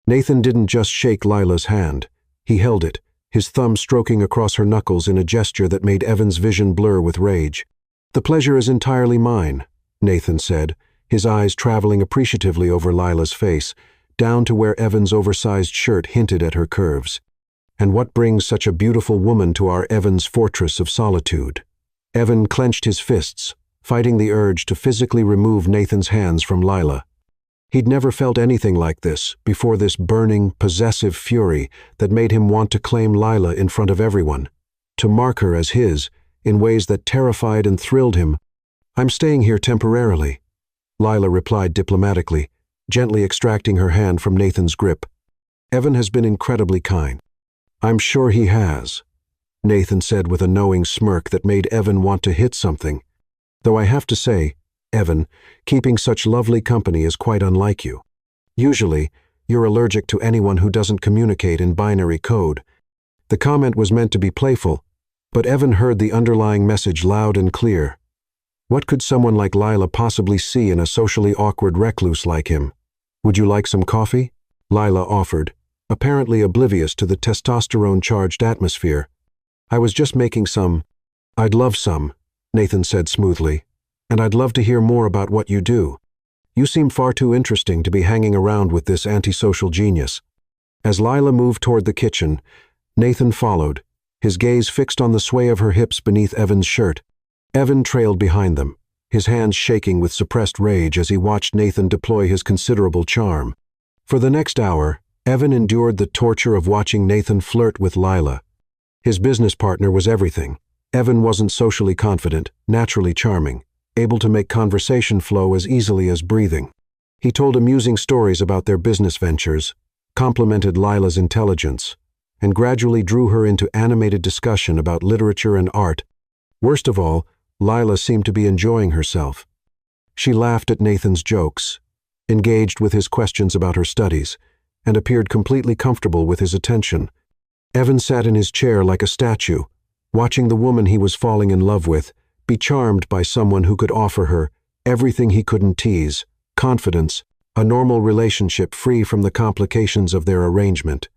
A: Nathan didn't just shake Lila's hand. He held it, his thumb stroking across her knuckles in a gesture that made Evan's vision blur with rage. "The pleasure is entirely mine," Nathan said, his eyes traveling appreciatively over Lila's face, down to where Evan's oversized shirt hinted at her curves. "And what brings such a beautiful woman to our Evan's fortress of solitude?" Evan clenched his fists, fighting the urge to physically remove Nathan's hands from Lila. He'd never felt anything like this before, this burning, possessive fury that made him want to claim Lila in front of everyone, to mark her as his, in ways that terrified and thrilled him. "I'm staying here temporarily," Lila replied diplomatically, gently extracting her hand from Nathan's grip. "Evan has been incredibly kind." "I'm sure he has," Nathan said with a knowing smirk that made Evan want to hit something. "Though I have to say, Evan, keeping such lovely company is quite unlike you. Usually, you're allergic to anyone who doesn't communicate in binary code." The comment was meant to be playful, but Evan heard the underlying message loud and clear. What could someone like Lila possibly see in a socially awkward recluse like him? "Would you like some coffee?" Lila offered, apparently oblivious to the testosterone-charged atmosphere. "I was just making some." "I'd love some," Nathan said smoothly. "And I'd love to hear more about what you do. You seem far too interesting to be hanging around with this antisocial genius." As Lila moved toward the kitchen, Nathan followed, his gaze fixed on the sway of her hips beneath Evan's shirt. Evan trailed behind them, his hands shaking with suppressed rage as he watched Nathan deploy his considerable charm. For the next hour, Evan endured the torture of watching Nathan flirt with Lila. His business partner was everything. Evan wasn't socially confident, naturally charming, able to make conversation flow as easily as breathing. He told amusing stories about their business ventures, complimented Lila's intelligence, and gradually drew her into animated discussion about literature and art. Worst of all, Lila seemed to be enjoying herself. She laughed at Nathan's jokes, engaged with his questions about her studies, and appeared completely comfortable with his attention. Evan sat in his chair like a statue, watching the woman he was falling in love with be charmed by someone who could offer her everything he couldn't tease: confidence, a normal relationship free from the complications of their arrangement.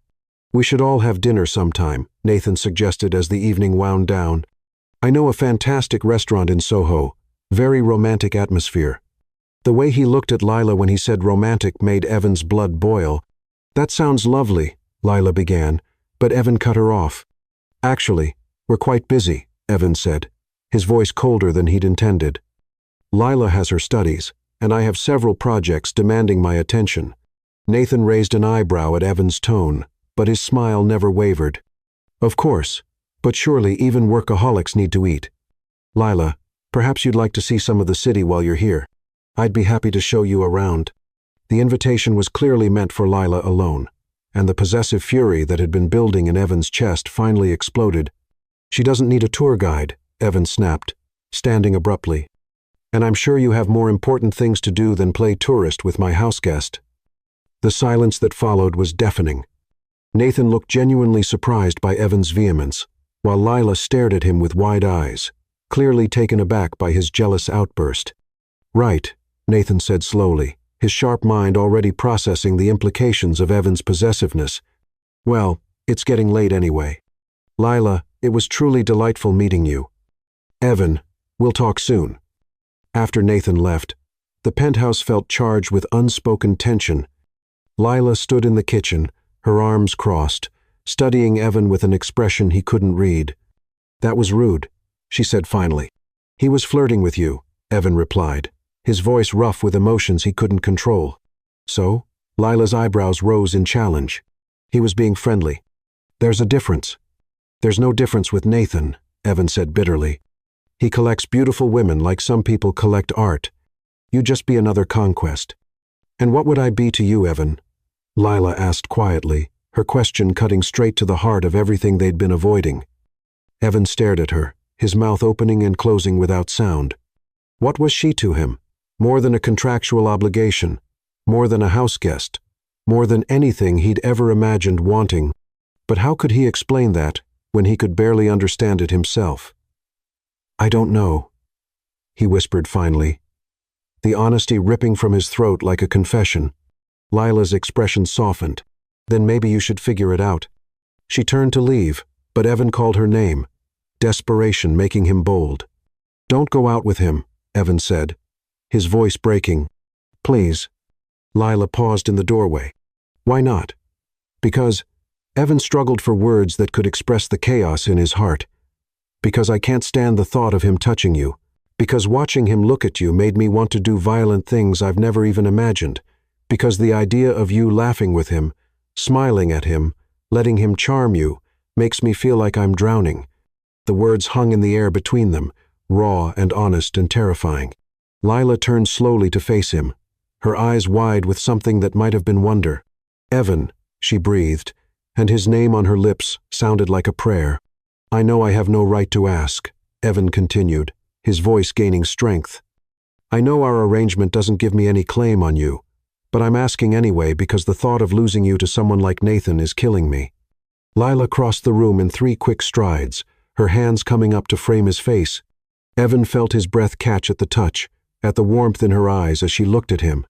A: "We should all have dinner sometime," Nathan suggested as the evening wound down. "I know a fantastic restaurant in Soho, very romantic atmosphere." The way he looked at Lila when he said romantic made Evan's blood boil. "That sounds lovely," Lila began, but Evan cut her off. "Actually, we're quite busy," Evan said, his voice colder than he'd intended. "Lila has her studies, and I have several projects demanding my attention." Nathan raised an eyebrow at Evan's tone, but his smile never wavered. "Of course, but surely even workaholics need to eat. Lila, perhaps you'd like to see some of the city while you're here. I'd be happy to show you around." The invitation was clearly meant for Lila alone, and the possessive fury that had been building in Evan's chest finally exploded. "She doesn't need a tour guide," Evan snapped, standing abruptly. "And I'm sure you have more important things to do than play tourist with my houseguest." The silence that followed was deafening. Nathan looked genuinely surprised by Evan's vehemence, while Lila stared at him with wide eyes, clearly taken aback by his jealous outburst. "Right," Nathan said slowly, his sharp mind already processing the implications of Evan's possessiveness. "Well, it's getting late anyway. Lila, it was truly delightful meeting you. Evan, we'll talk soon." After Nathan left, the penthouse felt charged with unspoken tension. Lila stood in the kitchen, her arms crossed, studying Evan with an expression he couldn't read. "That was rude," she said finally. "He was flirting with you," Evan replied, his voice rough with emotions he couldn't control. "So?" Lila's eyebrows rose in challenge. "He was being friendly." "There's a difference." "There's no difference with Nathan," Evan said bitterly. "He collects beautiful women like some people collect art. You'd just be another conquest." "And what would I be to you, Evan?" Lila asked quietly, her question cutting straight to the heart of everything they'd been avoiding. Evan stared at her, his mouth opening and closing without sound. What was she to him? More than a contractual obligation, more than a houseguest, more than anything he'd ever imagined wanting. But how could he explain that when he could barely understand it himself? "I don't know," he whispered finally, the honesty ripping from his throat like a confession. Lila's expression softened, Then maybe you should figure it out. She turned to leave, but Evan called her name, desperation making him bold. Don't go out with him, Evan said, his voice breaking. Please. Lila paused in the doorway. Why not? Because Evan struggled for words that could express the chaos in his heart. Because I can't stand the thought of him touching you. Because watching him look at you made me want to do violent things I've never even imagined. Because the idea of you laughing with him, smiling at him, letting him charm you, makes me feel like I'm drowning. The words hung in the air between them, raw and honest and terrifying. Lila turned slowly to face him, her eyes wide with something that might have been wonder. Evan, she breathed, and his name on her lips sounded like a prayer. I know I have no right to ask, Evan continued, his voice gaining strength. I know our arrangement doesn't give me any claim on you, but I'm asking anyway because the thought of losing you to someone like Nathan is killing me. Lila crossed the room in 3 quick strides, her hands coming up to frame his face. Evan felt his breath catch at the touch, at the warmth in her eyes as she looked at him.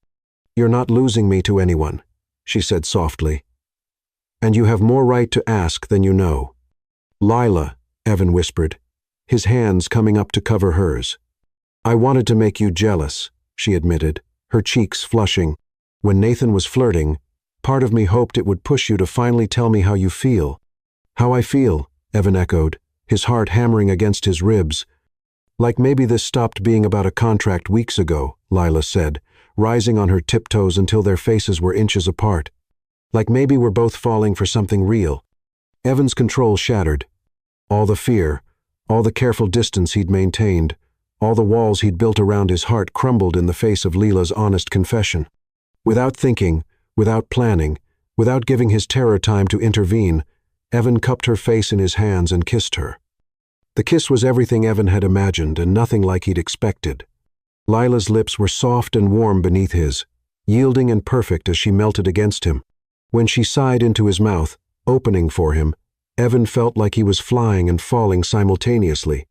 A: You're not losing me to anyone, she said softly. And you have more right to ask than you know. Lila, Evan whispered, his hands coming up to cover hers. I wanted to make you jealous, she admitted, her cheeks flushing. When Nathan was flirting, part of me hoped it would push you to finally tell me how you feel. How I feel, Evan echoed, his heart hammering against his ribs. Like maybe this stopped being about a contract weeks ago, Lila said, rising on her tiptoes until their faces were inches apart. Like maybe we're both falling for something real. Evan's control shattered. All the fear, all the careful distance he'd maintained, all the walls he'd built around his heart crumbled in the face of Lila's honest confession. Without thinking, without planning, without giving his terror time to intervene, Evan cupped her face in his hands and kissed her. The kiss was everything Evan had imagined and nothing like he'd expected. Lila's lips were soft and warm beneath his, yielding and perfect as she melted against him. When she sighed into his mouth, opening for him, Evan felt like he was flying and falling simultaneously.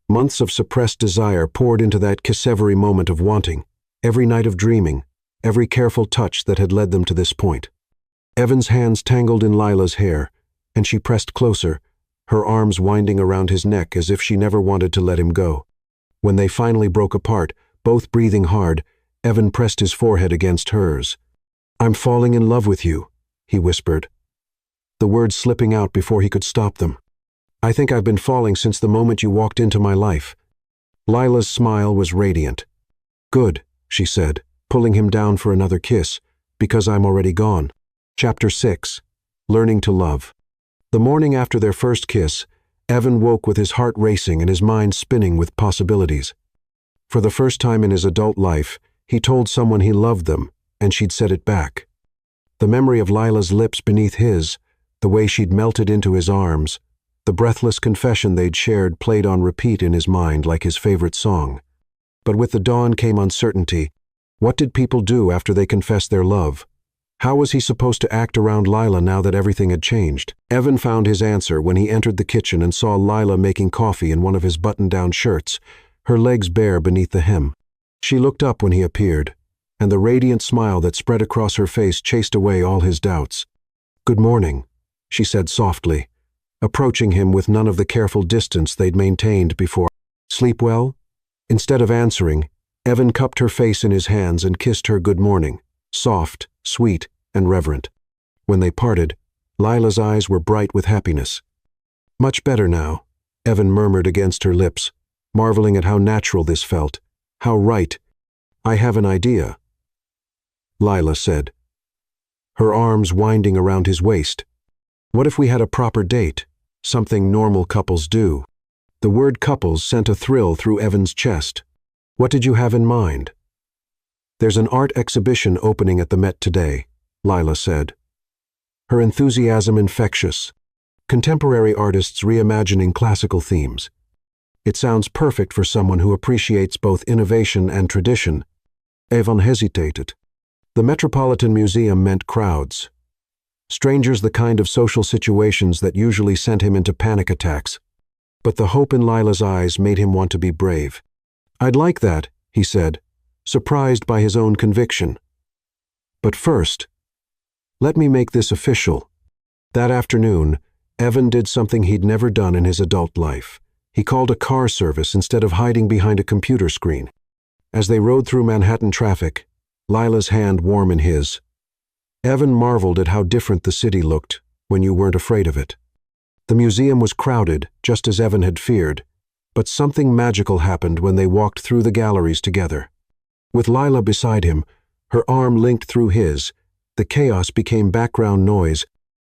A: Months of suppressed desire poured into that kiss, every moment of wanting, every night of dreaming, every careful touch that had led them to this point. Evan's hands tangled in Lila's hair, and she pressed closer, her arms winding around his neck as if she never wanted to let him go. When they finally broke apart, both breathing hard, Evan pressed his forehead against hers. I'm falling in love with you, he whispered, the words slipping out before he could stop them. I think I've been falling since the moment you walked into my life. Lila's smile was radiant. Good, she said, pulling him down for another kiss, because I'm already gone. Chapter 6. Learning to Love. The morning after their first kiss, Evan woke with his heart racing and his mind spinning with possibilities. For the first time in his adult life, he told someone he loved them, and she'd said it back. The memory of Lila's lips beneath his, the way she'd melted into his arms, the breathless confession they'd shared played on repeat in his mind like his favorite song. But with the dawn came uncertainty. What did people do after they confessed their love? How was he supposed to act around Lila now that everything had changed? Evan found his answer when he entered the kitchen and saw Lila making coffee in one of his button-down shirts, her legs bare beneath the hem. She looked up when he appeared, and the radiant smile that spread across her face chased away all his doubts. Good morning, she said softly, approaching him with none of the careful distance they'd maintained before. Sleep well? Instead of answering, Evan cupped her face in his hands and kissed her good morning, soft, sweet, and reverent. When they parted, Lila's eyes were bright with happiness. Much better now, Evan murmured against her lips, marveling at how natural this felt, how right. I have an idea, Lila said, her arms winding around his waist. What if we had a proper date, something normal couples do? The word couples sent a thrill through Evan's chest. What did you have in mind? There's an art exhibition opening at the Met today, Lila said, her enthusiasm infectious. Contemporary artists reimagining classical themes. It sounds perfect for someone who appreciates both innovation and tradition. Evan hesitated. The Metropolitan Museum meant crowds. Strangers, the kind of social situations that usually sent him into panic attacks. But the hope in Lila's eyes made him want to be brave. I'd like that, he said, surprised by his own conviction. But first, Let me make this official." That afternoon, Evan did something he'd never done in his adult life. He called a car service instead of hiding behind a computer screen. As they rode through Manhattan traffic, Lila's hand warm in his, Evan marveled at how different the city looked when you weren't afraid of it. The museum was crowded, just as Evan had feared, but something magical happened when they walked through the galleries together. With Lila beside him, her arm linked through his, the chaos became background noise.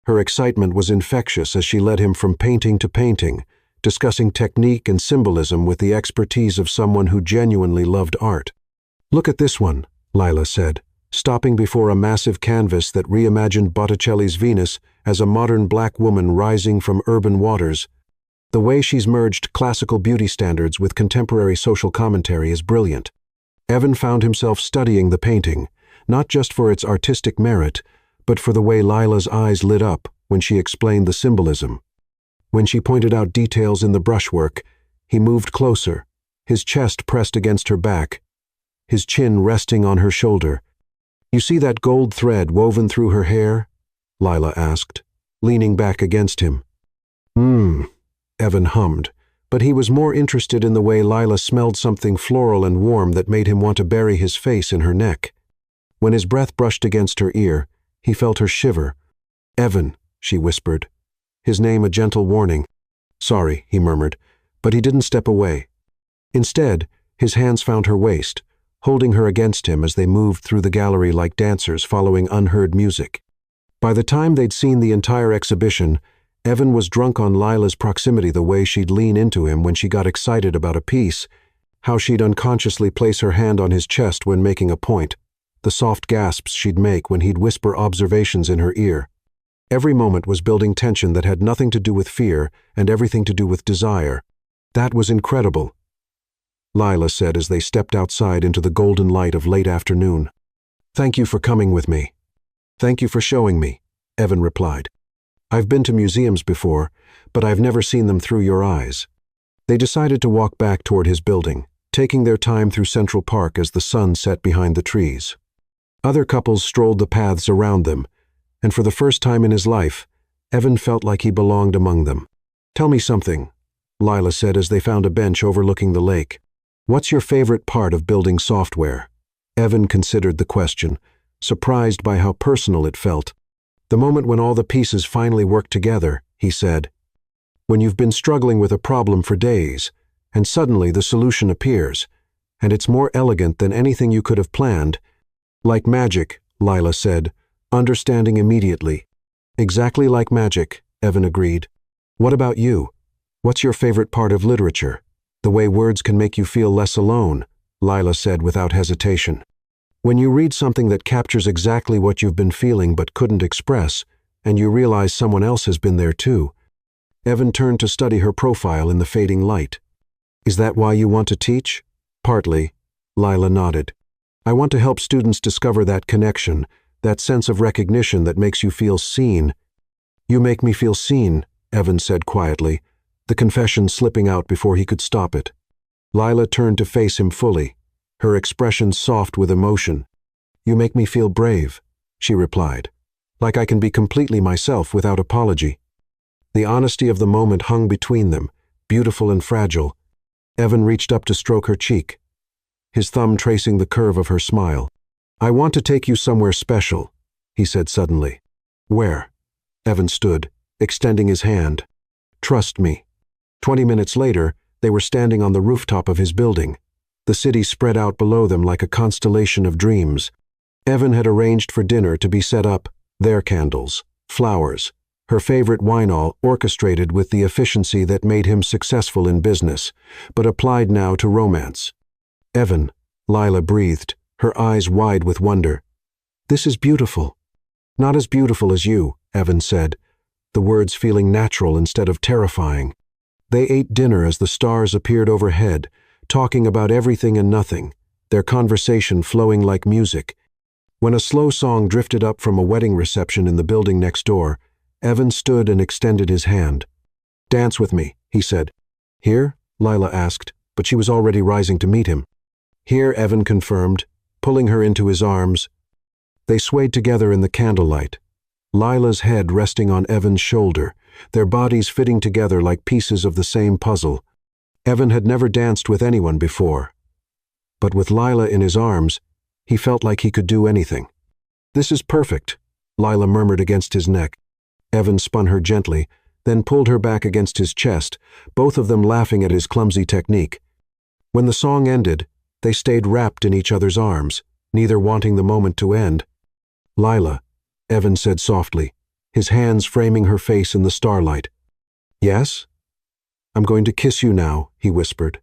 A: Her excitement was infectious as she led him from painting to painting, discussing technique and symbolism with the expertise of someone who genuinely loved art. "Look at this one," Lila said, stopping before a massive canvas that reimagined Botticelli's Venus as a modern black woman rising from urban waters. The way she's merged classical beauty standards with contemporary social commentary is brilliant. Evan found himself studying the painting, not just for its artistic merit, but for the way Lila's eyes lit up when she explained the symbolism. When she pointed out details in the brushwork, he moved closer, his chest pressed against her back, his chin resting on her shoulder. "You see that gold thread woven through her hair?" Lila asked, leaning back against him. Evan hummed, but he was more interested in the way Lila smelled something floral and warm that made him want to bury his face in her neck. When his breath brushed against her ear, he felt her shiver. "Evan," she whispered, his name a gentle warning. "Sorry," he murmured, but he didn't step away. Instead, his hands found her waist, holding her against him as they moved through the gallery like dancers following unheard music. By the time they'd seen the entire exhibition, Evan was drunk on Lila's proximity, the way she'd lean into him when she got excited about a piece, how she'd unconsciously place her hand on his chest when making a point, the soft gasps she'd make when he'd whisper observations in her ear. Every moment was building tension that had nothing to do with fear and everything to do with desire. "That was incredible," Lila said as they stepped outside into the golden light of late afternoon. "Thank you for coming with me." "Thank you for showing me," Evan replied. "I've been to museums before, but I've never seen them through your eyes." They decided to walk back toward his building, taking their time through Central Park as the sun set behind the trees. Other couples strolled the paths around them, and for the first time in his life, Evan felt like he belonged among them. "Tell me something," Lila said as they found a bench overlooking the lake. "What's your favorite part of building software?" Evan considered the question, surprised by how personal it felt. "The moment when all the pieces finally work together," he said. "When you've been struggling with a problem for days, and suddenly the solution appears, and it's more elegant than anything you could have planned." "Like magic," Lila said, understanding immediately. "Exactly like magic," Evan agreed. "What about you? What's your favorite part of literature?" "The way words can make you feel less alone," Lila said without hesitation. "When you read something that captures exactly what you've been feeling but couldn't express, and you realize someone else has been there too." Evan turned to study her profile in the fading light. "Is that why you want to teach?" "Partly," Lila nodded. "I want to help students discover that connection, that sense of recognition that makes you feel seen." "You make me feel seen," Evan said quietly, the confession slipping out before he could stop it. Lila turned to face him fully, her expression soft with emotion. "You make me feel brave," she replied, "like I can be completely myself without apology." The honesty of the moment hung between them, beautiful and fragile. Evan reached up to stroke her cheek, his thumb tracing the curve of her smile. "I want to take you somewhere special," he said suddenly. "Where?" Evan stood, extending his hand. "Trust me." 20 minutes later, they were standing on the rooftop of his building. The city spread out below them like a constellation of dreams. Evan had arranged for dinner to be set up, their candles, flowers, her favorite wine, all orchestrated with the efficiency that made him successful in business, but applied now to romance. "Evan," Lila breathed, her eyes wide with wonder. "This is beautiful." "Not as beautiful as you," Evan said, the words feeling natural instead of terrifying. They ate dinner as the stars appeared overhead, talking about everything and nothing, their conversation flowing like music. When a slow song drifted up from a wedding reception in the building next door, Evan stood and extended his hand. "Dance with me," he said. "Here?" Lila asked, but she was already rising to meet him. "Here," Evan confirmed, pulling her into his arms. They swayed together in the candlelight, Lila's head resting on Evan's shoulder, their bodies fitting together like pieces of the same puzzle. Evan had never danced with anyone before. But with Lila in his arms, he felt like he could do anything. "This is perfect," Lila murmured against his neck. Evan spun her gently, then pulled her back against his chest, both of them laughing at his clumsy technique. When the song ended, they stayed wrapped in each other's arms, neither wanting the moment to end. "Lila," Evan said softly, his hands framing her face in the starlight. "Yes? I'm going to kiss you now," he whispered.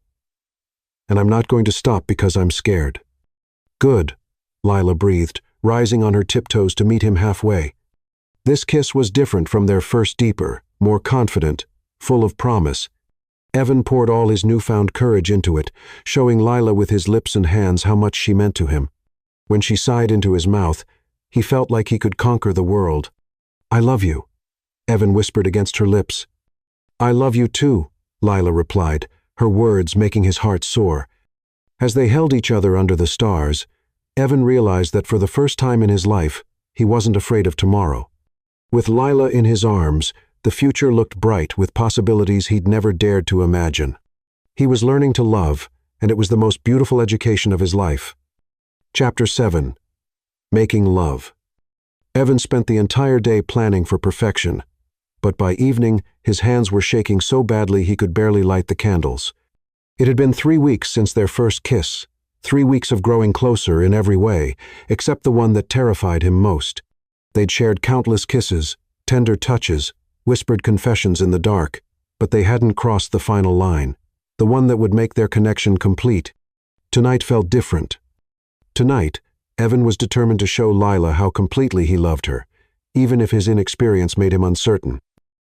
A: "And I'm not going to stop because I'm scared." "Good," Lila breathed, rising on her tiptoes to meet him halfway. This kiss was different from their first, deeper, more confident, full of promise. Evan poured all his newfound courage into it, showing Lila with his lips and hands how much she meant to him. When she sighed into his mouth, he felt like he could conquer the world. "I love you," Evan whispered against her lips. "I love you too," Lila replied, her words making his heart soar. As they held each other under the stars, Evan realized that for the first time in his life, he wasn't afraid of tomorrow. With Lila in his arms, the future looked bright with possibilities he'd never dared to imagine. He was learning to love, and it was the most beautiful education of his life. Chapter 7. Making Love. Evan spent the entire day planning for perfection, but by evening his hands were shaking so badly he could barely light the candles. It had been 3 weeks since their first kiss, 3 weeks of growing closer in every way, except the one that terrified him most. They'd shared countless kisses, tender touches, whispered confessions in the dark, but they hadn't crossed the final line, the one that would make their connection complete. Tonight felt different. Tonight, Evan was determined to show Lila how completely he loved her, even if his inexperience made him uncertain.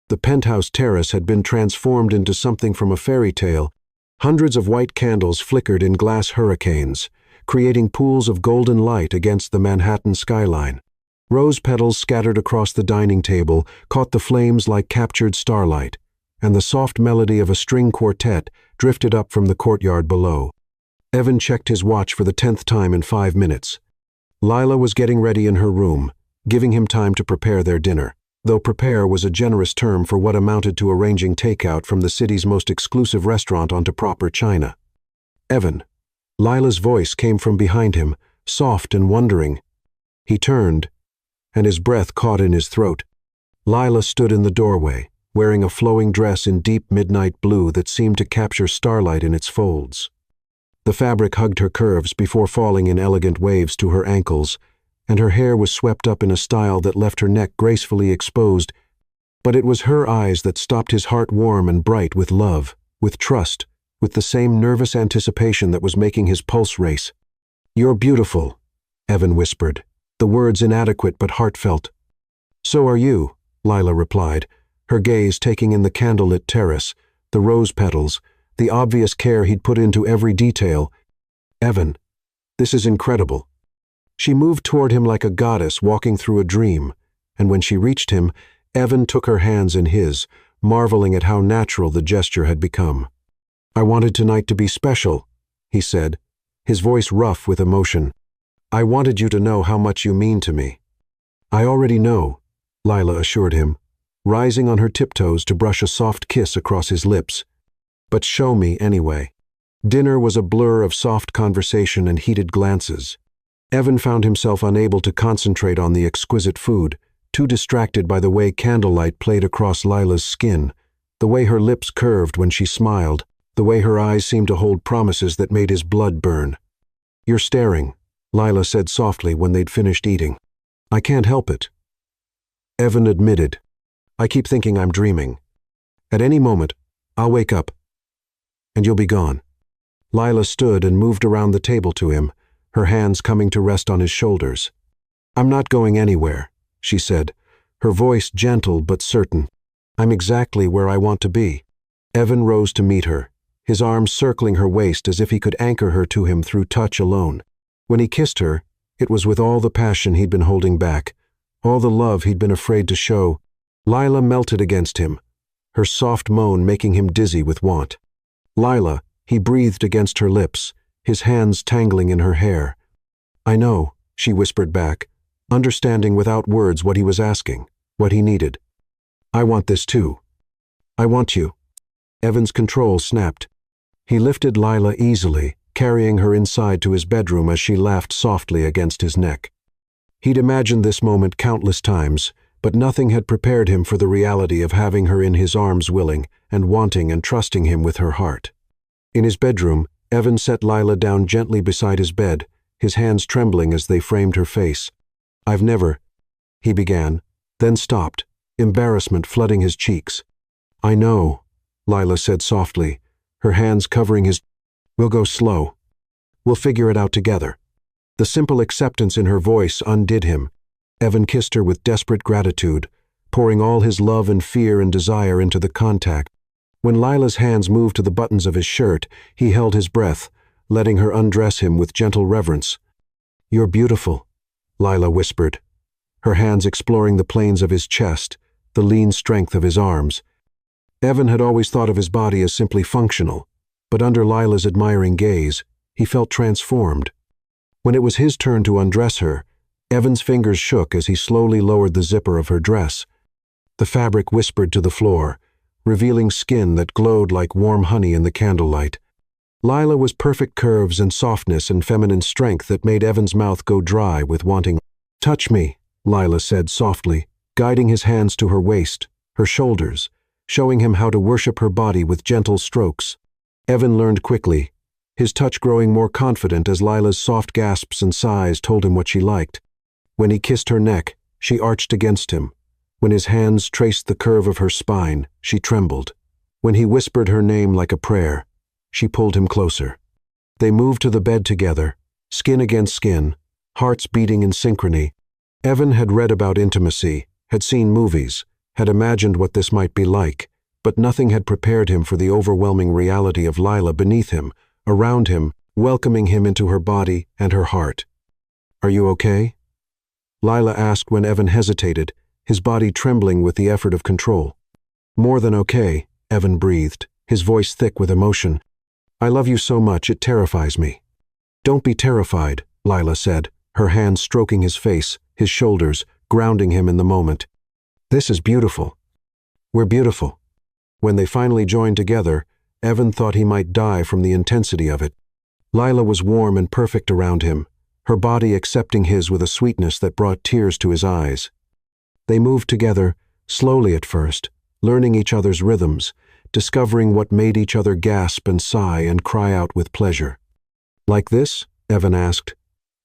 A: The penthouse terrace had been transformed into something from a fairy tale. Hundreds of white candles flickered in glass hurricanes, creating pools of golden light against the Manhattan skyline. Rose petals scattered across the dining table caught the flames like captured starlight, and the soft melody of a string quartet drifted up from the courtyard below. Evan checked his watch for the 10th time in 5 minutes. Lila was getting ready in her room, giving him time to prepare their dinner, though prepare was a generous term for what amounted to arranging takeout from the city's most exclusive restaurant onto proper China. "Evan." Lila's voice came from behind him, soft and wondering. He turned, and his breath caught in his throat. Lila stood in the doorway, wearing a flowing dress in deep midnight blue that seemed to capture starlight in its folds. The fabric hugged her curves before falling in elegant waves to her ankles, and her hair was swept up in a style that left her neck gracefully exposed. But it was her eyes that stopped his heart warm and bright with love, with trust, with the same nervous anticipation that was making his pulse race. "You're beautiful," Evan whispered, the words inadequate but heartfelt. "So are you," Lila replied, her gaze taking in the candlelit terrace, the rose petals, the obvious care he'd put into every detail. "Evan, this is incredible." She moved toward him like a goddess walking through a dream, and when she reached him, Evan took her hands in his, marveling at how natural the gesture had become. "I wanted tonight to be special," he said, his voice rough with emotion. "I wanted you to know how much you mean to me." "I already know," Lila assured him, rising on her tiptoes to brush a soft kiss across his lips. "But show me anyway." Dinner was a blur of soft conversation and heated glances. Evan found himself unable to concentrate on the exquisite food, too distracted by the way candlelight played across Lila's skin, the way her lips curved when she smiled, the way her eyes seemed to hold promises that made his blood burn. "You're staring," Lila said softly when they'd finished eating. "I can't help it." Evan admitted, "I keep thinking I'm dreaming. At any moment, I'll wake up, and you'll be gone." Lila stood and moved around the table to him, her hands coming to rest on his shoulders. "I'm not going anywhere," she said, her voice gentle but certain. "I'm exactly where I want to be." Evan rose to meet her, his arms circling her waist as if he could anchor her to him through touch alone. When he kissed her, it was with all the passion he'd been holding back, all the love he'd been afraid to show. Lila melted against him, her soft moan making him dizzy with want. "Lila," he breathed against her lips, his hands tangling in her hair. "I know," she whispered back, understanding without words what he was asking, what he needed. "I want this too. I want you." Evan's control snapped. He lifted Lila easily, carrying her inside to his bedroom as she laughed softly against his neck. He'd imagined this moment countless times, but nothing had prepared him for the reality of having her in his arms, willing and wanting and trusting him with her heart. In his bedroom, Evan set Lila down gently beside his bed, his hands trembling as they framed her face. "I've never," he began, then stopped, embarrassment flooding his cheeks. "I know," Lila said softly, her hands covering his. "We'll go slow. We'll figure it out together." The simple acceptance in her voice undid him. Evan kissed her with desperate gratitude, pouring all his love and fear and desire into the contact. When Lila's hands moved to the buttons of his shirt, he held his breath, letting her undress him with gentle reverence. "You're beautiful," Lila whispered, her hands exploring the planes of his chest, the lean strength of his arms. Evan had always thought of his body as simply functional, but under Lila's admiring gaze, he felt transformed. When it was his turn to undress her, Evan's fingers shook as he slowly lowered the zipper of her dress. The fabric whispered to the floor, revealing skin that glowed like warm honey in the candlelight. Lila was perfect curves and softness and feminine strength that made Evan's mouth go dry with wanting. "Touch me," Lila said softly, guiding his hands to her waist, her shoulders, showing him how to worship her body with gentle strokes. Evan learned quickly, his touch growing more confident as Lila's soft gasps and sighs told him what she liked. When he kissed her neck, she arched against him. When his hands traced the curve of her spine, she trembled. When he whispered her name like a prayer, she pulled him closer. They moved to the bed together, skin against skin, hearts beating in synchrony. Evan had read about intimacy, had seen movies, had imagined what this might be like, but nothing had prepared him for the overwhelming reality of Lila beneath him, around him, welcoming him into her body and her heart. "Are you okay?" Lila asked when Evan hesitated, his body trembling with the effort of control. "More than okay," Evan breathed, his voice thick with emotion. "I love you so much it terrifies me." "Don't be terrified," Lila said, her hands stroking his face, his shoulders, grounding him in the moment. "This is beautiful. We're beautiful." When they finally joined together, Evan thought he might die from the intensity of it. Lila was warm and perfect around him, her body accepting his with a sweetness that brought tears to his eyes. They moved together, slowly at first, learning each other's rhythms, discovering what made each other gasp and sigh and cry out with pleasure. "Like this?" Evan asked,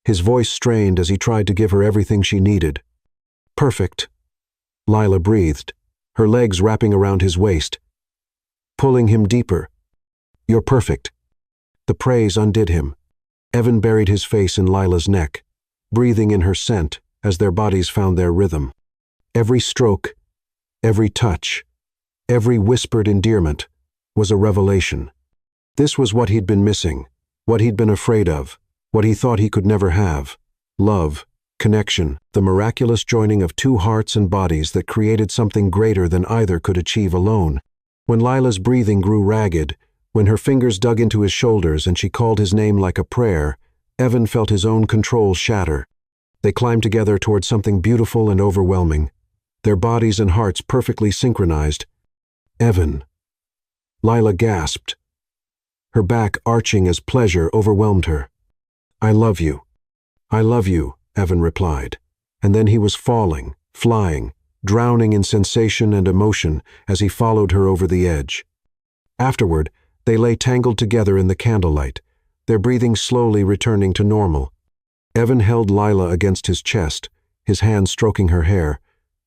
A: his voice strained as he tried to give her everything she needed. "Perfect," Lila breathed, her legs wrapping around his waist, pulling him deeper. "You're perfect." The praise undid him. Evan buried his face in Lila's neck, breathing in her scent as their bodies found their rhythm. Every stroke, every touch, every whispered endearment was a revelation. This was what he'd been missing, what he'd been afraid of, what he thought he could never have. Love, connection, the miraculous joining of two hearts and bodies that created something greater than either could achieve alone. When Lila's breathing grew ragged, when her fingers dug into his shoulders and she called his name like a prayer, Evan felt his own control shatter. They climbed together toward something beautiful and overwhelming, their bodies and hearts perfectly synchronized. "Evan," Lila gasped, her back arching as pleasure overwhelmed her. "I love you. I love you," Evan replied, and then he was falling, flying, drowning in sensation and emotion as he followed her over the edge. Afterward, they lay tangled together in the candlelight, their breathing slowly returning to normal. Evan held Lila against his chest, his hand stroking her hair,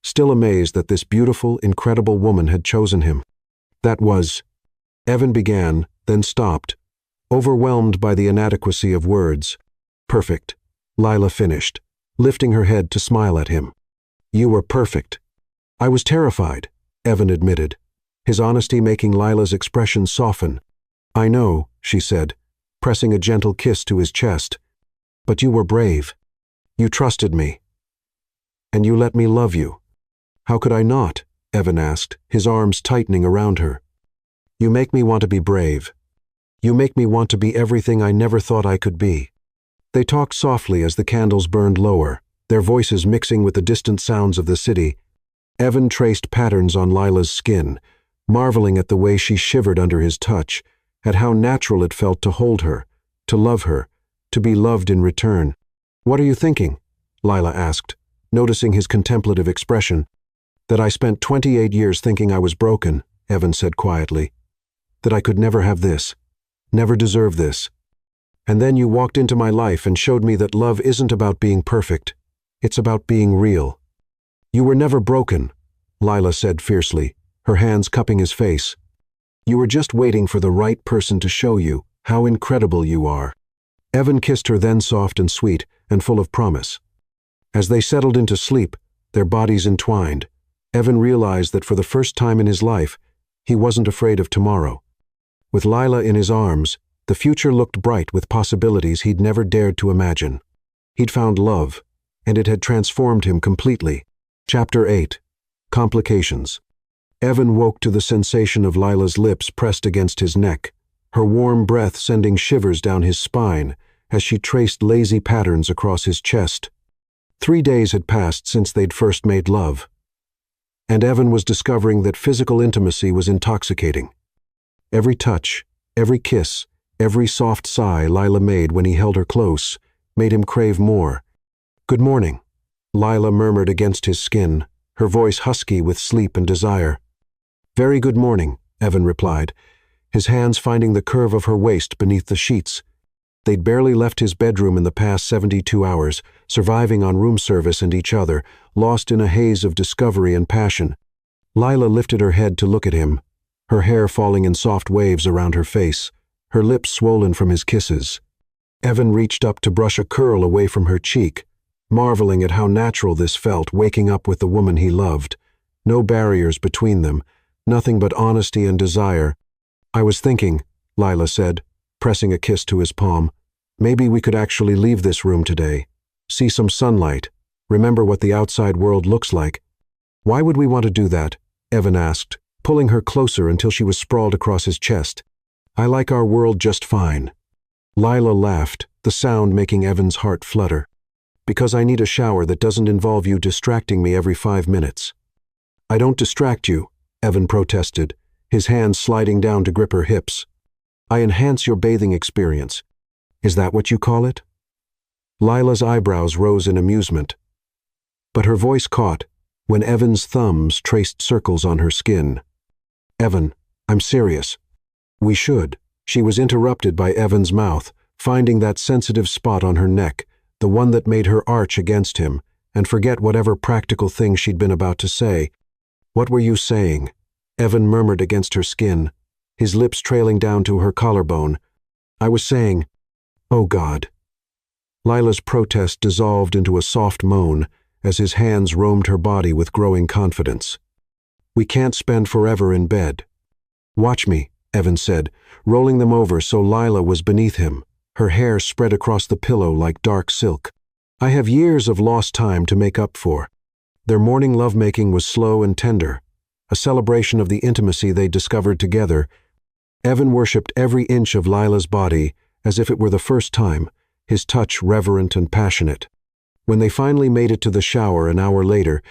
A: still amazed that this beautiful, incredible woman had chosen him. "That was..." Evan began, then stopped, overwhelmed by the inadequacy of words. "Perfect," Lila finished, lifting her head to smile at him. "You were perfect." "I was terrified," Evan admitted, his honesty making Lila's expression soften. "I know," she said, pressing a gentle kiss to his chest. "But you were brave. You trusted me. And you let me love you." "How could I not?" Evan asked, his arms tightening around her. "You make me want to be brave. You make me want to be everything I never thought I could be." They talked softly as the candles burned lower, their voices mixing with the distant sounds of the city. Evan traced patterns on Lila's skin, marveling at the way she shivered under his touch, at how natural it felt to hold her, to love her, to be loved in return. "What are you thinking?" Lila asked, noticing his contemplative expression. "That I spent 28 years thinking I was broken," Evan said quietly. "That I could never have this, never deserve this. And then you walked into my life and showed me that love isn't about being perfect. It's about being real." "You were never broken," Lila said fiercely, her hands cupping his face. "You were just waiting for the right person to show you how incredible you are." Evan kissed her then, soft and sweet and full of promise. As they settled into sleep, their bodies entwined, Evan realized that for the first time in his life, he wasn't afraid of tomorrow. With Lila in his arms, the future looked bright with possibilities he'd never dared to imagine. He'd found love, and it had transformed him completely. Chapter 8. Complications. Evan woke to the sensation of Lila's lips pressed against his neck, her warm breath sending shivers down his spine as she traced lazy patterns across his chest. 3 days had passed since they'd first made love, and Evan was discovering that physical intimacy was intoxicating. Every touch, every kiss, every soft sigh Lila made when he held her close made him crave more. "Good morning," Lila murmured against his skin, her voice husky with sleep and desire. "Very good morning," Evan replied, his hands finding the curve of her waist beneath the sheets. They'd barely left his bedroom in the past 72 hours, surviving on room service and each other, lost in a haze of discovery and passion. Lila lifted her head to look at him, her hair falling in soft waves around her face, her lips swollen from his kisses. Evan reached up to brush a curl away from her cheek, marveling at how natural this felt, waking up with the woman he loved. No barriers between them, nothing but honesty and desire. "I was thinking," Lila said, pressing a kiss to his palm, "maybe we could actually leave this room today. See some sunlight. Remember what the outside world looks like." "Why would we want to do that?" Evan asked, pulling her closer until she was sprawled across his chest. "I like our world just fine." Lila laughed, the sound making Evan's heart flutter. "Because I need a shower that doesn't involve you distracting me every 5 minutes." "I don't distract you," Evan protested, his hands sliding down to grip her hips. "I enhance your bathing experience. Is that what you call it?" Lila's eyebrows rose in amusement, but her voice caught when Evan's thumbs traced circles on her skin. "Evan, I'm serious." "We should." She was interrupted by Evan's mouth, finding that sensitive spot on her neck, the one that made her arch against him, and forget whatever practical thing she'd been about to say. "What were you saying?" Evan murmured against her skin, his lips trailing down to her collarbone. "I was saying, oh God." Lila's protest dissolved into a soft moan as his hands roamed her body with growing confidence. "We can't spend forever in bed." "Watch me," Evan said, rolling them over so Lila was beneath him, her hair spread across the pillow like dark silk. "I have years of lost time to make up for." Their morning lovemaking was slow and tender, a celebration of the intimacy they discovered together. Evan worshipped every inch of Lila's body as if it were the first time, his touch reverent and passionate. When they finally made it to the shower an hour later,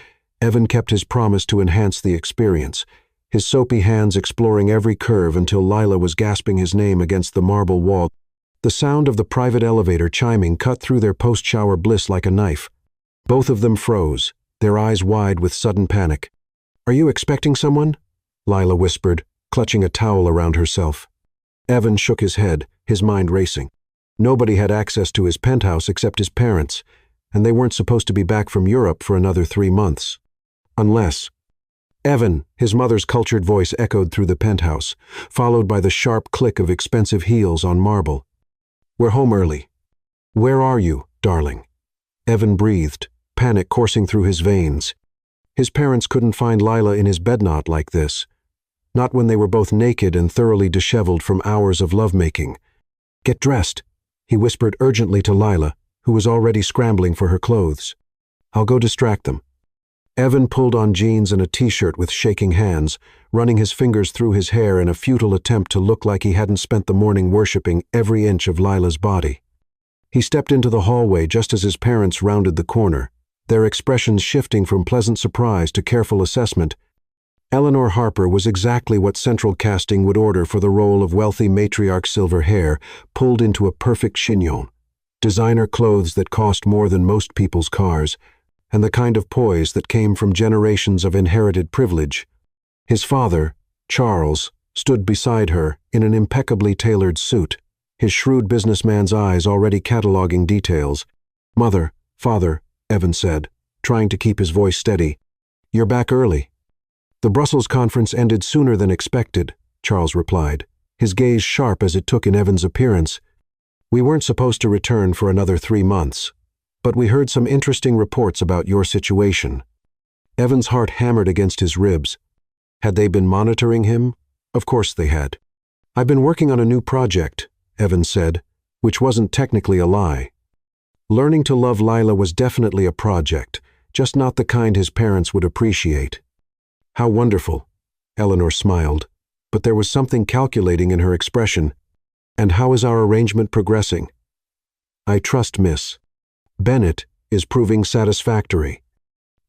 A: Evan kept his promise to enhance the experience, his soapy hands exploring every curve until Lila was gasping his name against the marble wall. The sound of the private elevator chiming cut through their post-shower bliss like a knife. Both of them froze, their eyes wide with sudden panic. "Are you expecting someone?" Lila whispered, clutching a towel around herself. Evan shook his head, his mind racing. Nobody had access to his penthouse except his parents, and they weren't supposed to be back from Europe for another 3 months. Unless... "Evan," his mother's cultured voice echoed through the penthouse, followed by the sharp click of expensive heels on marble. "We're home early." "Where are you, darling?" Evan breathed, panic coursing through his veins. His parents couldn't find Lila in his bedknot like this. Not when they were both naked and thoroughly disheveled from hours of lovemaking. "Get dressed," he whispered urgently to Lila, who was already scrambling for her clothes. "I'll go distract them." Evan pulled on jeans and a t-shirt with shaking hands, running his fingers through his hair in a futile attempt to look like he hadn't spent the morning worshipping every inch of Lila's body. He stepped into the hallway just as his parents rounded the corner, their expressions shifting from pleasant surprise to careful assessment. Eleanor Harper was exactly what central casting would order for the role of wealthy matriarch, silver hair pulled into a perfect chignon, designer clothes that cost more than most people's cars, and the kind of poise that came from generations of inherited privilege. His father, Charles, stood beside her in an impeccably tailored suit, his shrewd businessman's eyes already cataloging details. "Mother, father," Evan said, trying to keep his voice steady. "You're back early." "The Brussels conference ended sooner than expected," Charles replied, his gaze sharp as it took in Evan's appearance. "We weren't supposed to return for another 3 months, but we heard some interesting reports about your situation." Evan's heart hammered against his ribs. Had they been monitoring him? Of course they had. "I've been working on a new project," Evan said, which wasn't technically a lie. Learning to love Lila was definitely a project, just not the kind his parents would appreciate. "How wonderful," Eleanor smiled, but there was something calculating in her expression. "And how is our arrangement progressing?" "I trust Miss Bennett is proving satisfactory."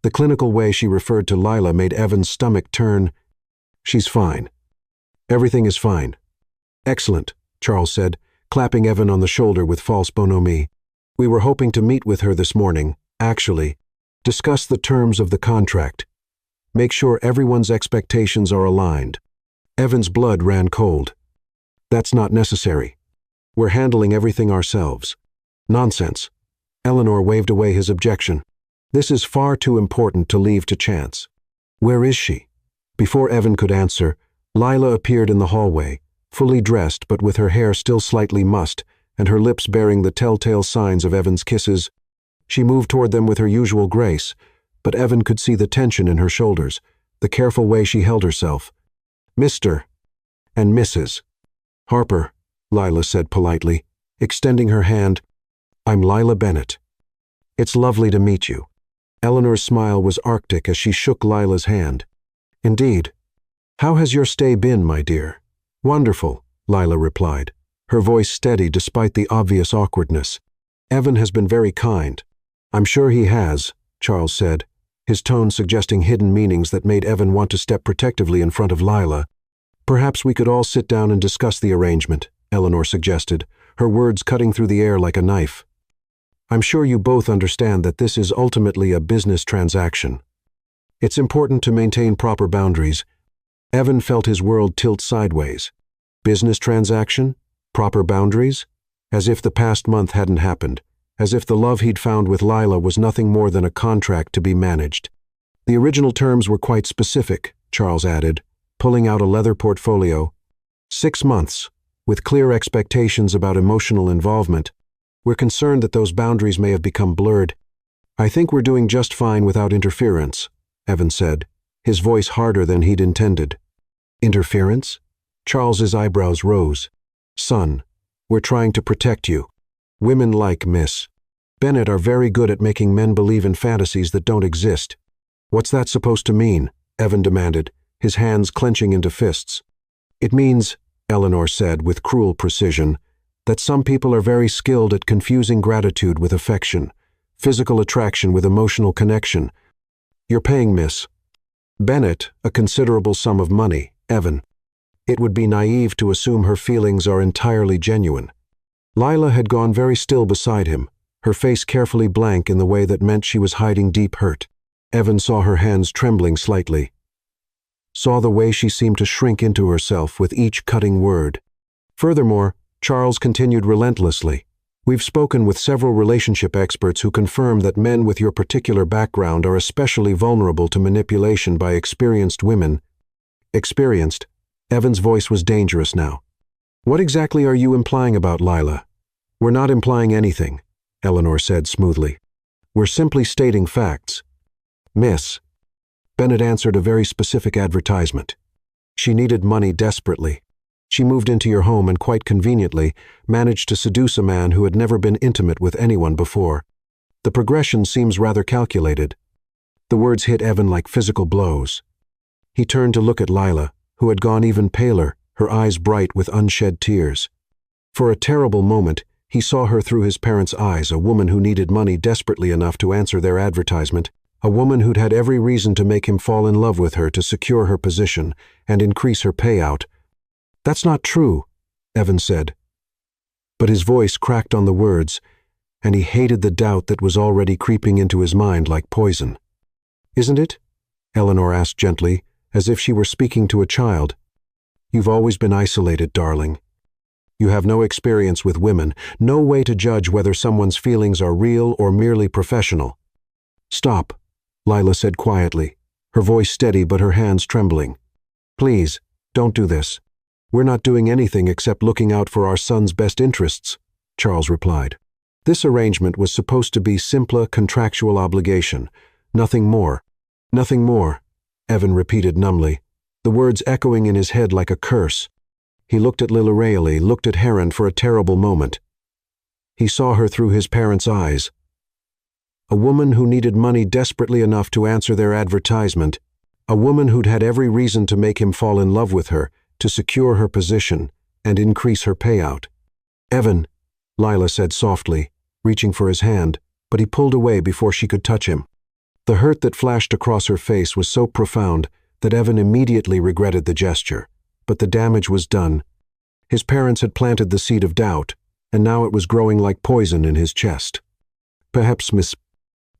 A: The clinical way she referred to Lila made Evan's stomach turn. "She's fine. Everything is fine." "Excellent," Charles said, clapping Evan on the shoulder with false bonhomie. "We were hoping to meet with her this morning, actually, discuss the terms of the contract. Make sure everyone's expectations are aligned." Evan's blood ran cold. "That's not necessary. We're handling everything ourselves." "Nonsense." Eleanor waved away his objection. "This is far too important to leave to chance." "Where is she?" Before Evan could answer, Lila appeared in the hallway, fully dressed but with her hair still slightly mussed and her lips bearing the telltale signs of Evan's kisses. She moved toward them with her usual grace, but Evan could see the tension in her shoulders, the careful way she held herself. "Mr. and Mrs. Harper," Lila said politely, extending her hand. "I'm Lila Bennett. It's lovely to meet you." Eleanor's smile was arctic as she shook Lila's hand. "Indeed. How has your stay been, my dear?" "Wonderful," Lila replied, her voice steady despite the obvious awkwardness. "Evan has been very kind." "I'm sure he has," Charles said, his tone suggesting hidden meanings that made Evan want to step protectively in front of Lila. "Perhaps we could all sit down and discuss the arrangement," Eleanor suggested, her words cutting through the air like a knife. "I'm sure you both understand that this is ultimately a business transaction. It's important to maintain proper boundaries." Evan felt his world tilt sideways. Business transaction? Proper boundaries? As if the past month hadn't happened. As if the love he'd found with Lila was nothing more than a contract to be managed. "The original terms were quite specific," Charles added, pulling out a leather portfolio. 6 months, with clear expectations about emotional involvement. We're concerned that those boundaries may have become blurred. "I think we're doing just fine without interference," Evan said, his voice harder than he'd intended. "Interference?" Charles's eyebrows rose. "Son, we're trying to protect you. Women like Miss Bennett are very good at making men believe in fantasies that don't exist." "What's that supposed to mean?" Evan demanded, his hands clenching into fists. "It means," Eleanor said with cruel precision, "that some people are very skilled at confusing gratitude with affection, physical attraction with emotional connection. You're paying Miss Bennett a considerable sum of money, Evan. It would be naive to assume her feelings are entirely genuine." Lila had gone very still beside him, her face carefully blank in the way that meant she was hiding deep hurt. Evan saw her hands trembling slightly. Saw the way she seemed to shrink into herself with each cutting word. Furthermore, Charles continued relentlessly. "We've spoken with several relationship experts who confirm that men with your particular background are especially vulnerable to manipulation by experienced women." Experienced? Evan's voice was dangerous now. "What exactly are you implying about Lila?" "We're not implying anything," Eleanor said smoothly. "We're simply stating facts." "Miss Bennett answered a very specific advertisement. She needed money desperately. She moved into your home and quite conveniently managed to seduce a man who had never been intimate with anyone before. The progression seems rather calculated." The words hit Evan like physical blows. He turned to look at Lila, who had gone even paler, her eyes bright with unshed tears. For a terrible moment, He saw her through his parents' eyes, a woman who needed money desperately enough to answer their advertisement, a woman who'd had every reason to make him fall in love with her to secure her position and increase her payout. "That's not true," Evan said. But his voice cracked on the words, and he hated the doubt that was already creeping into his mind like poison. "Isn't it?" Eleanor asked gently, as if she were speaking to a child. "You've always been isolated, darling. You have no experience with women, no way to judge whether someone's feelings are real or merely professional." "Stop," Lila said quietly, her voice steady but her hands trembling. "Please, don't do this. We're not doing anything except looking out for our son's best interests," Charles replied. This arrangement was supposed to be simple contractual obligation. Nothing more. "Nothing more," Evan repeated numbly, the words echoing in his head like a curse. He looked at Lila Rayleigh, looked at Heron for a terrible moment. He saw her through his parents' eyes. A woman who needed money desperately enough to answer their advertisement, a woman who'd had every reason to make him fall in love with her, to secure her position and increase her payout. "Evan," Lila said softly, reaching for his hand, but he pulled away before she could touch him. The hurt that flashed across her face was so profound that Evan immediately regretted the gesture, but the damage was done. His parents had planted the seed of doubt, and now it was growing like poison in his chest. "Perhaps Miss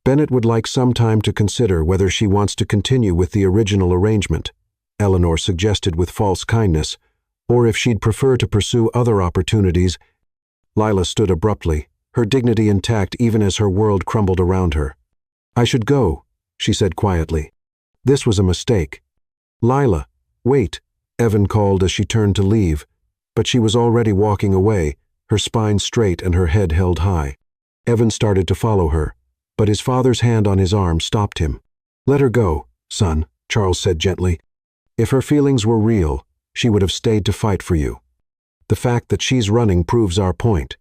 A: Bennett would like some time to consider whether she wants to continue with the original arrangement," Eleanor suggested with false kindness, "or if she'd prefer to pursue other opportunities." Lila stood abruptly, her dignity intact even as her world crumbled around her. "I should go," she said quietly. "This was a mistake." "Lila, wait," Evan called as she turned to leave, but she was already walking away, her spine straight and her head held high. Evan started to follow her, but his father's hand on his arm stopped him. "Let her go, son," Charles said gently. "If her feelings were real, she would have stayed to fight for you. The fact that she's running proves our point."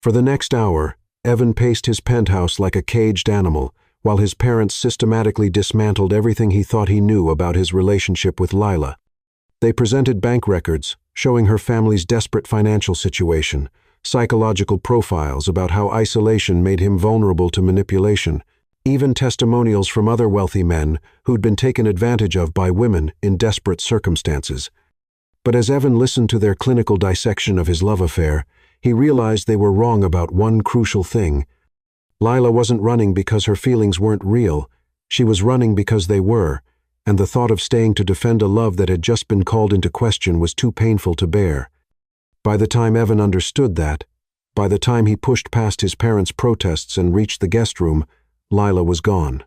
A: For the next hour, Evan paced his penthouse like a caged animal, while his parents systematically dismantled everything he thought he knew about his relationship with Lila. They presented bank records, showing her family's desperate financial situation, psychological profiles about how isolation made him vulnerable to manipulation, even testimonials from other wealthy men who'd been taken advantage of by women in desperate circumstances. But as Evan listened to their clinical dissection of his love affair, he realized they were wrong about one crucial thing. Lila wasn't running because her feelings weren't real. She was running because they were, and the thought of staying to defend a love that had just been called into question was too painful to bear. By the time Evan understood that, by the time he pushed past his parents' protests and reached the guest room, Lila was gone.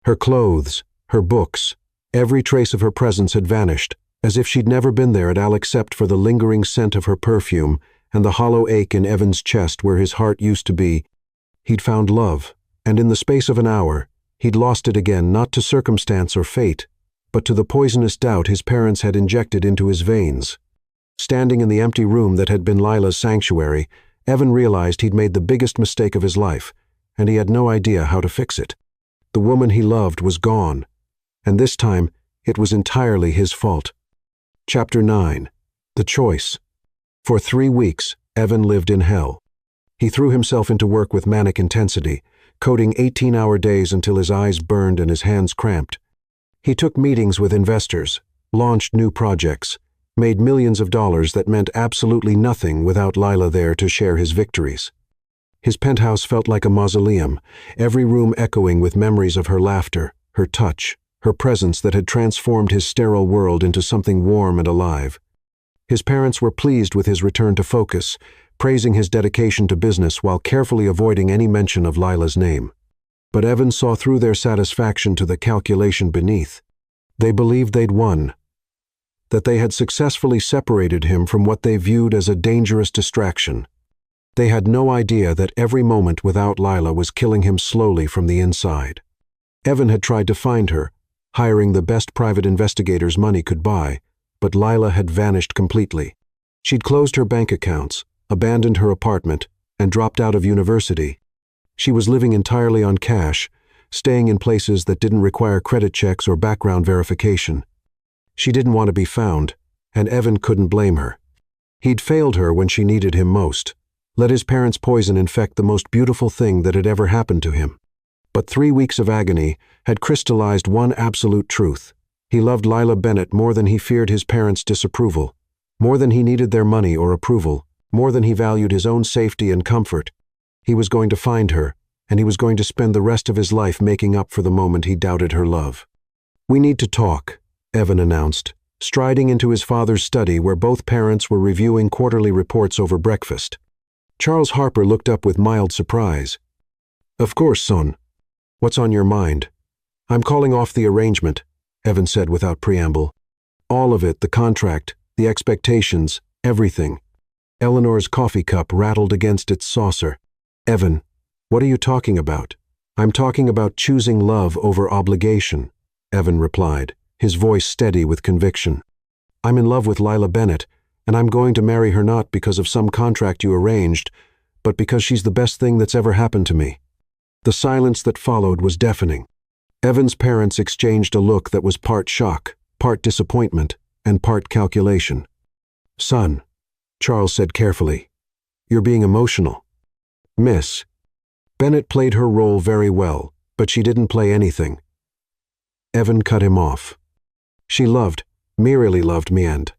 A: Her clothes, her books, every trace of her presence had vanished, as if she'd never been there at all except for the lingering scent of her perfume and the hollow ache in Evan's chest where his heart used to be. He'd found love, and in the space of an hour, he'd lost it again, not to circumstance or fate, but to the poisonous doubt his parents had injected into his veins. Standing in the empty room that had been Lila's sanctuary, Evan realized he'd made the biggest mistake of his life, and he had no idea how to fix it. The woman he loved was gone, and this time it was entirely his fault. Chapter 9. The Choice. For 3 weeks, Evan lived in hell. He threw himself into work with manic intensity, coding 18-hour days until his eyes burned and his hands cramped. He took meetings with investors, launched new projects, made millions of dollars that meant absolutely nothing without Lila there to share his victories. His penthouse felt like a mausoleum, every room echoing with memories of her laughter, her touch, her presence that had transformed his sterile world into something warm and alive. His parents were pleased with his return to focus, praising his dedication to business while carefully avoiding any mention of Lila's name. But Evan saw through their satisfaction to the calculation beneath. They believed they'd won, that they had successfully separated him from what they viewed as a dangerous distraction. They had no idea that every moment without Lila was killing him slowly from the inside. Evan had tried to find her, hiring the best private investigators money could buy, but Lila had vanished completely. She'd closed her bank accounts, abandoned her apartment, and dropped out of university. She was living entirely on cash, staying in places that didn't require credit checks or background verification. She didn't want to be found, and Evan couldn't blame her. He'd failed her when she needed him most, Let his parents' poison infect the most beautiful thing that had ever happened to him. But 3 weeks of agony had crystallized one absolute truth. He loved Lila Bennett more than he feared his parents' disapproval, more than he needed their money or approval, more than he valued his own safety and comfort. He was going to find her, and he was going to spend the rest of his life making up for the moment he doubted her love. "We need to talk," Evan announced, striding into his father's study where both parents were reviewing quarterly reports over breakfast. Charles Harper looked up with mild surprise. "Of course, son. What's on your mind?" "I'm calling off the arrangement," Evan said without preamble. "All of it, the contract, the expectations, everything." Eleanor's coffee cup rattled against its saucer. "Evan, what are you talking about?" "I'm talking about choosing love over obligation," Evan replied, his voice steady with conviction. "I'm in love with Lila Bennett, and I'm going to marry her not because of some contract you arranged, but because she's the best thing that's ever happened to me." The silence that followed was deafening. Evan's parents exchanged a look that was part shock, part disappointment, and part calculation. "Son," Charles said carefully, "you're being emotional." "Miss Bennett played her role very well, but she didn't play anything." Evan cut him off. "She merely loved me, and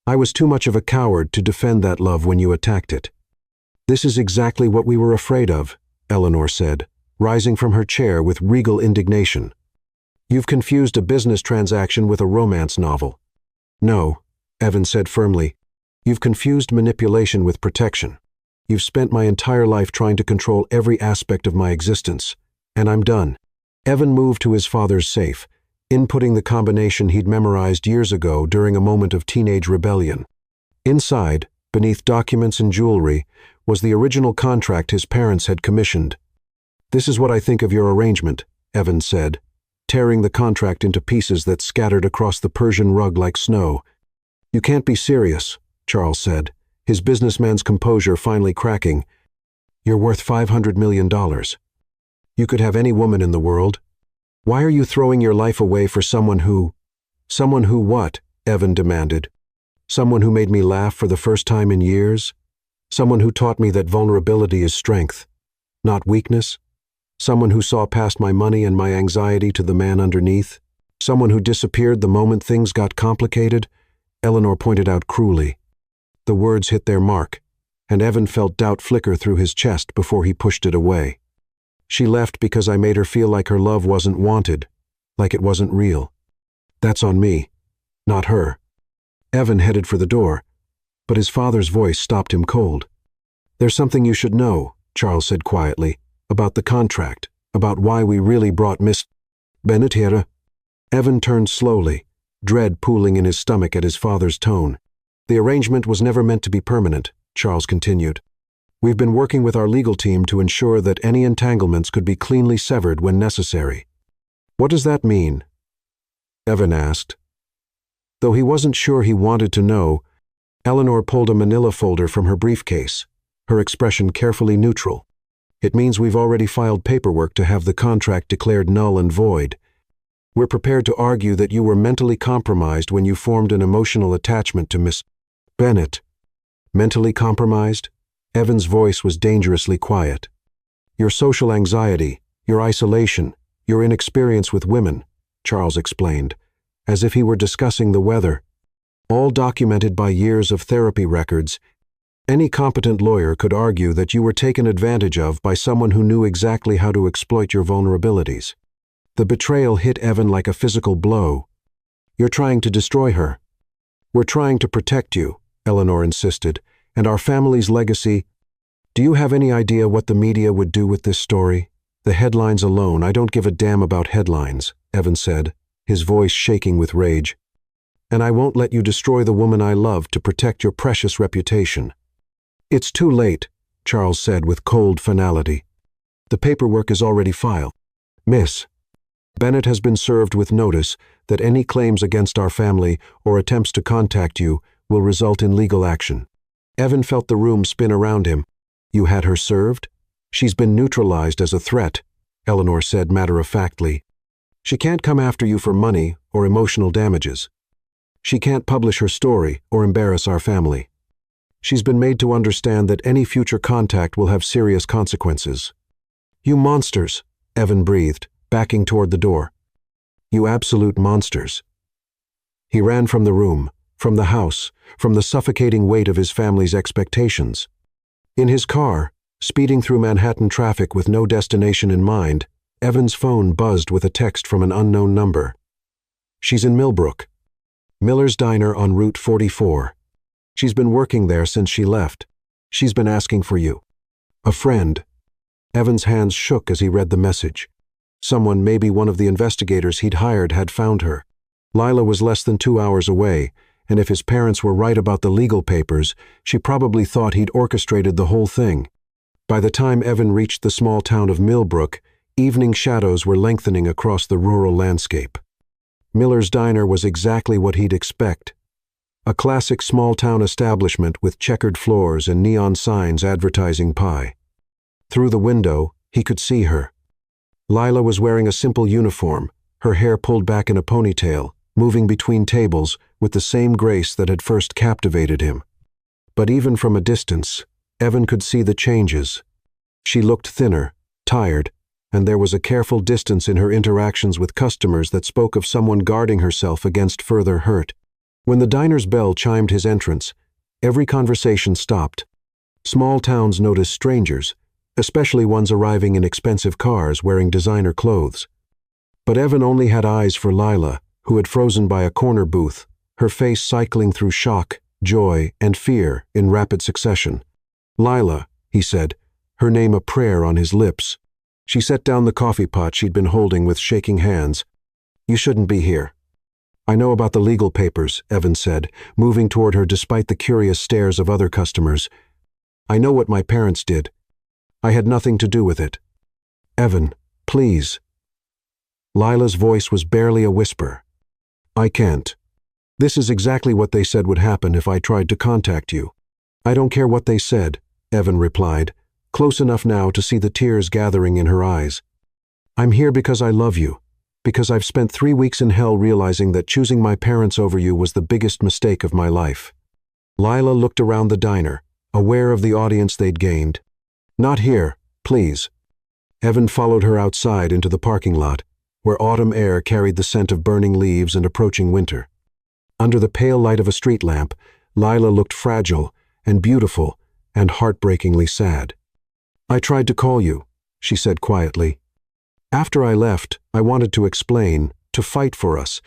A: I was too much of a coward to defend that love when you attacked it." "This is exactly what we were afraid of," Eleanor said, rising from her chair with regal indignation. "You've confused a business transaction with a romance novel." "No," Evan said firmly. "You've confused manipulation with protection. You've spent my entire life trying to control every aspect of my existence, and I'm done." Evan moved to his father's safe, inputting the combination he'd memorized years ago during a moment of teenage rebellion. Inside, beneath documents and jewelry, was the original contract his parents had commissioned. "This is what I think of your arrangement," Evan said, tearing the contract into pieces that scattered across the Persian rug like snow. "You can't be serious," Charles said, his businessman's composure finally cracking. "You're worth $500 million. You could have any woman in the world. Why are you throwing your life away for someone who—" "Someone who what?" Evan demanded. "Someone who made me laugh for the first time in years? Someone who taught me that vulnerability is strength, not weakness? Someone who saw past my money and my anxiety to the man underneath? Someone who disappeared the moment things got complicated?" Eleanor pointed out cruelly. The words hit their mark, and Evan felt doubt flicker through his chest before he pushed it away. "She left because I made her feel like her love wasn't wanted, like it wasn't real. That's on me, not her." Evan headed for the door, but his father's voice stopped him cold. "There's something you should know," Charles said quietly, "about the contract, about why we really brought Miss Bennett here." Evan turned slowly, dread pooling in his stomach at his father's tone. "The arrangement was never meant to be permanent," Charles continued. "We've been working with our legal team to ensure that any entanglements could be cleanly severed when necessary." "What does that mean?" Evan asked. Though he wasn't sure he wanted to know, Eleanor pulled a manila folder from her briefcase, her expression carefully neutral. "It means we've already filed paperwork to have the contract declared null and void. We're prepared to argue that you were mentally compromised when you formed an emotional attachment to Miss Bennett." "Mentally compromised?" Evan's voice was dangerously quiet. "Your social anxiety, your isolation, your inexperience with women," Charles explained, as if he were discussing the weather. "All documented by years of therapy records. Any competent lawyer could argue that you were taken advantage of by someone who knew exactly how to exploit your vulnerabilities." The betrayal hit Evan like a physical blow. "You're trying to destroy her." "We're trying to protect you," Eleanor insisted, "and our family's legacy." "Do you have any idea what the media would do with this story? The headlines alone. I don't give a damn about headlines," Evan said, his voice shaking with rage. "And I won't let you destroy the woman I love to protect your precious reputation." "It's too late," Charles said with cold finality. "The paperwork is already filed. Miss Bennett has been served with notice that any claims against our family or attempts to contact you will result in legal action." Evan felt the room spin around him. "You had her served?" "She's been neutralized as a threat," Eleanor said matter-of-factly. "She can't come after you for money or emotional damages. She can't publish her story or embarrass our family." She's been made to understand that any future contact will have serious consequences. You monsters, Evan breathed, backing toward the door. You absolute monsters. He ran from the room, from the house, from the suffocating weight of his family's expectations. In his car, speeding through Manhattan traffic with no destination in mind, Evan's phone buzzed with a text from an unknown number. She's in Millbrook. Miller's Diner on Route 44. She's been working there since she left. She's been asking for you. A friend. Evan's hands shook as he read the message. Someone, maybe one of the investigators he'd hired, had found her. Lila was less than 2 hours away, and if his parents were right about the legal papers, she probably thought he'd orchestrated the whole thing. By the time Evan reached the small town of Millbrook, evening shadows were lengthening across the rural landscape. Miller's Diner was exactly what he'd expect. A classic small-town establishment with checkered floors and neon signs advertising pie. Through the window, he could see her. Lila was wearing a simple uniform, her hair pulled back in a ponytail, moving between tables with the same grace that had first captivated him. But even from a distance, Evan could see the changes. She looked thinner, tired, and there was a careful distance in her interactions with customers that spoke of someone guarding herself against further hurt. When the diner's bell chimed his entrance, every conversation stopped. Small towns notice strangers, especially ones arriving in expensive cars wearing designer clothes. But Evan only had eyes for Lila, who had frozen by a corner booth, her face cycling through shock, joy, and fear in rapid succession. Lila, he said, her name a prayer on his lips. She set down the coffee pot she'd been holding with shaking hands. You shouldn't be here. I know about the legal papers, Evan said, moving toward her despite the curious stares of other customers. I know what my parents did. I had nothing to do with it. Evan, please. Lila's voice was barely a whisper. I can't. This is exactly what they said would happen if I tried to contact you. I don't care what they said, Evan replied, close enough now to see the tears gathering in her eyes. I'm here because I love you. Because I've spent 3 weeks in hell realizing that choosing my parents over you was the biggest mistake of my life. Lila looked around the diner, aware of the audience they'd gained. Not here, please. Evan followed her outside into the parking lot, where autumn air carried the scent of burning leaves and approaching winter. Under the pale light of a street lamp, Lila looked fragile and beautiful and heartbreakingly sad. I tried to call you, she said quietly. After I left, I wanted to explain, to fight for us,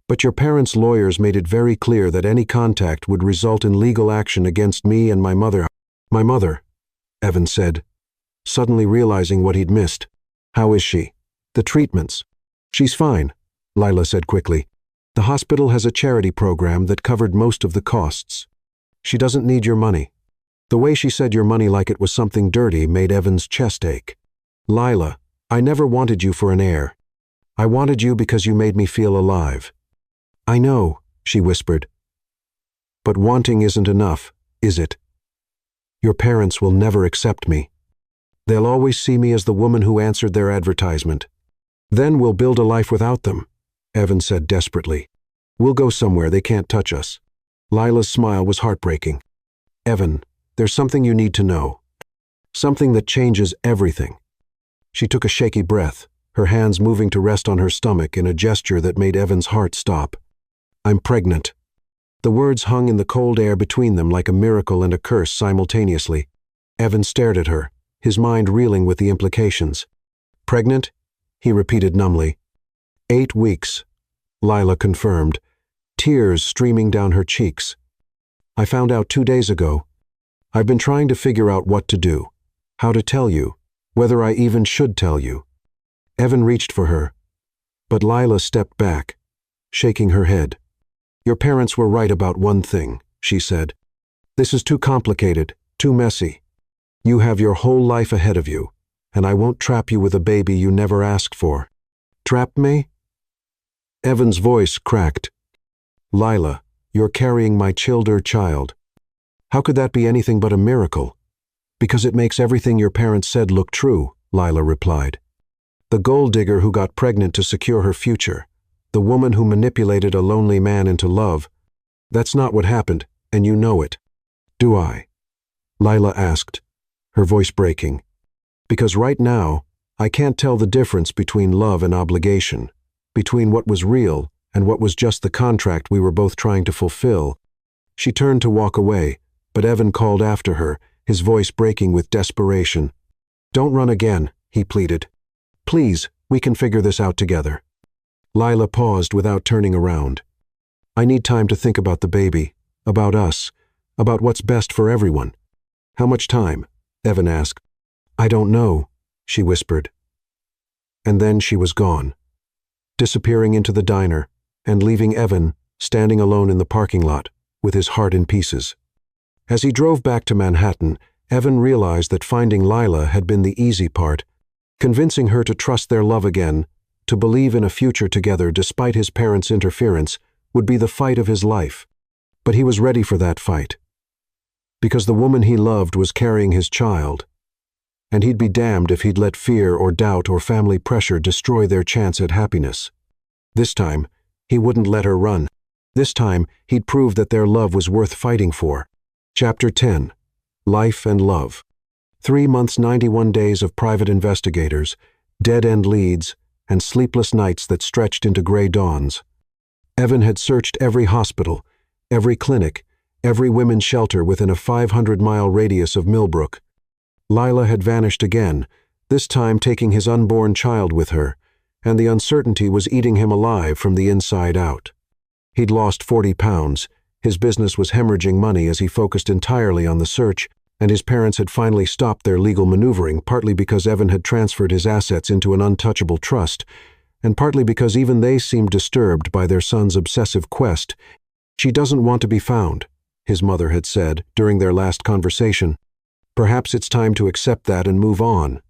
A: but your parents' lawyers made it very clear that any contact would result in legal action against me and my mother. My mother, Evan said, suddenly realizing what he'd missed. How is she? The treatments? She's fine, Lila said quickly. The hospital has a charity program that covered most of the costs. She doesn't need your money. The way she said your money like it was something dirty made Evan's chest ache. Lila, I never wanted you for an heir. I wanted you because you made me feel alive. I know, she whispered. But wanting isn't enough, is it? Your parents will never accept me. They'll always see me as the woman who answered their advertisement. Then we'll build a life without them, Evan said desperately. We'll go somewhere they can't touch us. Lila's smile was heartbreaking. Evan, there's something you need to know. Something that changes everything. She took a shaky breath, her hands moving to rest on her stomach in a gesture that made Evan's heart stop. I'm pregnant. The words hung in the cold air between them like a miracle and a curse simultaneously. Evan stared at her, his mind reeling with the implications. Pregnant? He repeated numbly. 8 weeks, Lila confirmed, tears streaming down her cheeks. I found out 2 days ago. I've been trying to figure out what to do, how to tell you, whether I even should tell you. Evan reached for her, but Lila stepped back, shaking her head. Your parents were right about one thing, she said. This is too complicated, too messy. You have your whole life ahead of you, and I won't trap you with a baby you never asked for. Trap me? Evan's voice cracked. Lila, you're carrying my child. How could that be anything but a miracle? Because it makes everything your parents said look true, Lila replied. The gold digger who got pregnant to secure her future, the woman who manipulated a lonely man into love, that's not what happened, and you know it. Do I? Lila asked, her voice breaking. Because right now, I can't tell the difference between love and obligation, between what was real and what was just the contract we were both trying to fulfill. She turned to walk away, but Evan called after her, his voice breaking with desperation. Don't run again, he pleaded. Please, we can figure this out together. Lila paused without turning around. I need time to think about the baby, about us, about what's best for everyone. How much time? Evan asked. I don't know, she whispered. And then she was gone, disappearing into the diner and leaving Evan standing alone in the parking lot with his heart in pieces. As he drove back to Manhattan, Evan realized that finding Lila had been the easy part, convincing her to trust their love again, to believe in a future together despite his parents' interference, would be the fight of his life. But he was ready for that fight. Because the woman he loved was carrying his child, and he'd be damned if he'd let fear or doubt or family pressure destroy their chance at happiness. This time, he wouldn't let her run. This time, he'd prove that their love was worth fighting for. Chapter 10. Life and Love. 3 months, 91 days of private investigators, dead-end leads, and sleepless nights that stretched into gray dawns. Evan had searched every hospital, every clinic, every women's shelter within a 500-mile radius of Millbrook. Lila had vanished again, this time taking his unborn child with her, and the uncertainty was eating him alive from the inside out. He'd lost 40 pounds, his business was hemorrhaging money as he focused entirely on the search, and his parents had finally stopped their legal maneuvering, partly because Evan had transferred his assets into an untouchable trust, and partly because even they seemed disturbed by their son's obsessive quest. She doesn't want to be found, his mother had said during their last conversation. Perhaps it's time to accept that and move on.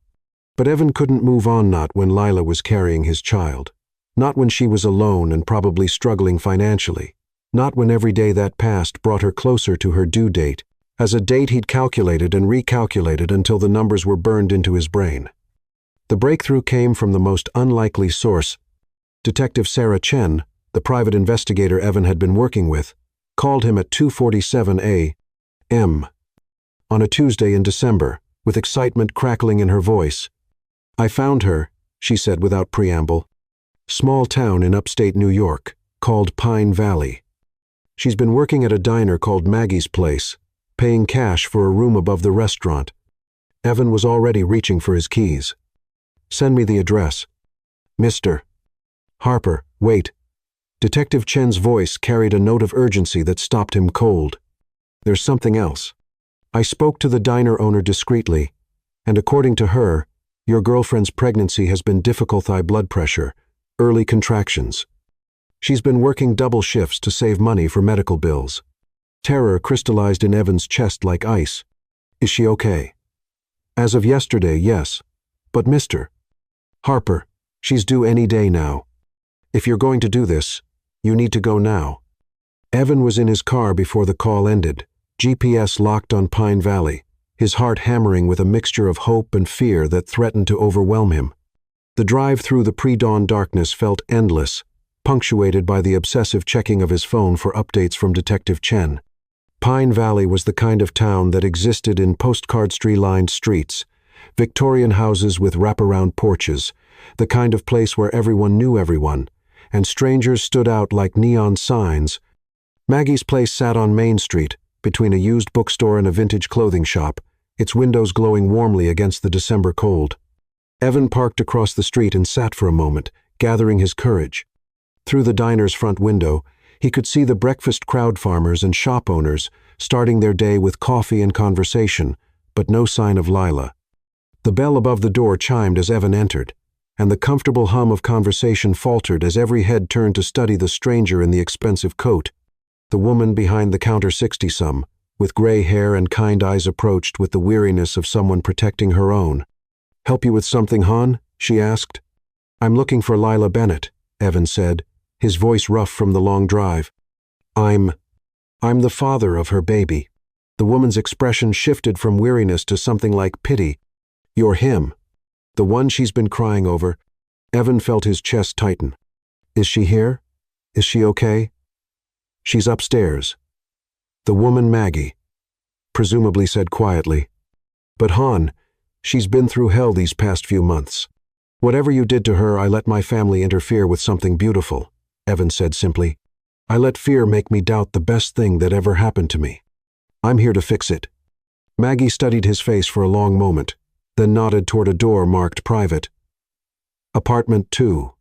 A: But Evan couldn't move on, not when Lila was carrying his child. Not when she was alone and probably struggling financially. Not when every day that passed brought her closer to her due date, as a date he'd calculated and recalculated until the numbers were burned into his brain. The breakthrough came from the most unlikely source. Detective Sarah Chen, the private investigator Evan had been working with, called him at 2:47 a.m. on a Tuesday in December, with excitement crackling in her voice. I found her, she said without preamble. Small town in upstate New York, called Pine Valley. She's been working at a diner called Maggie's Place, paying cash for a room above the restaurant. Evan was already reaching for his keys. Send me the address. Mr. Harper, wait. Detective Chen's voice carried a note of urgency that stopped him cold. There's something else. I spoke to the diner owner discreetly, and according to her, your girlfriend's pregnancy has been difficult high blood pressure, early contractions. She's been working double shifts to save money for medical bills. Terror crystallized in Evan's chest like ice. Is she okay? As of yesterday, yes. But Mr. Harper, she's due any day now. If you're going to do this, you need to go now. Evan was in his car before the call ended, GPS locked on Pine Valley, his heart hammering with a mixture of hope and fear that threatened to overwhelm him. The drive through the pre-dawn darkness felt endless, punctuated by the obsessive checking of his phone for updates from Detective Chen. Pine Valley was the kind of town that existed in postcard-lined streets, Victorian houses with wraparound porches, the kind of place where everyone knew everyone, and strangers stood out like neon signs. Maggie's Place sat on Main Street, between a used bookstore and a vintage clothing shop, its windows glowing warmly against the December cold. Evan parked across the street and sat for a moment, gathering his courage. Through the diner's front window, he could see the breakfast crowd, farmers and shop owners, starting their day with coffee and conversation, but no sign of Lila. The bell above the door chimed as Evan entered, and the comfortable hum of conversation faltered as every head turned to study the stranger in the expensive coat. The woman behind the counter, 60-some, with gray hair and kind eyes, approached with the weariness of someone protecting her own. Help you with something, hon? She asked. I'm looking for Lila Bennett, Evan said, his voice rough from the long drive. I'm the father of her baby. The woman's expression shifted from weariness to something like pity. You're him. The one she's been crying over. Evan felt his chest tighten. Is she here? Is she okay? She's upstairs. The woman, Maggie. presumably said quietly. But Han, she's been through hell these past few months. Whatever you did to her, I let my family interfere with something beautiful, Evan said simply. I let fear make me doubt the best thing that ever happened to me. I'm here to fix it. Maggie studied his face for a long moment, then nodded toward a door marked private. Apartment 2,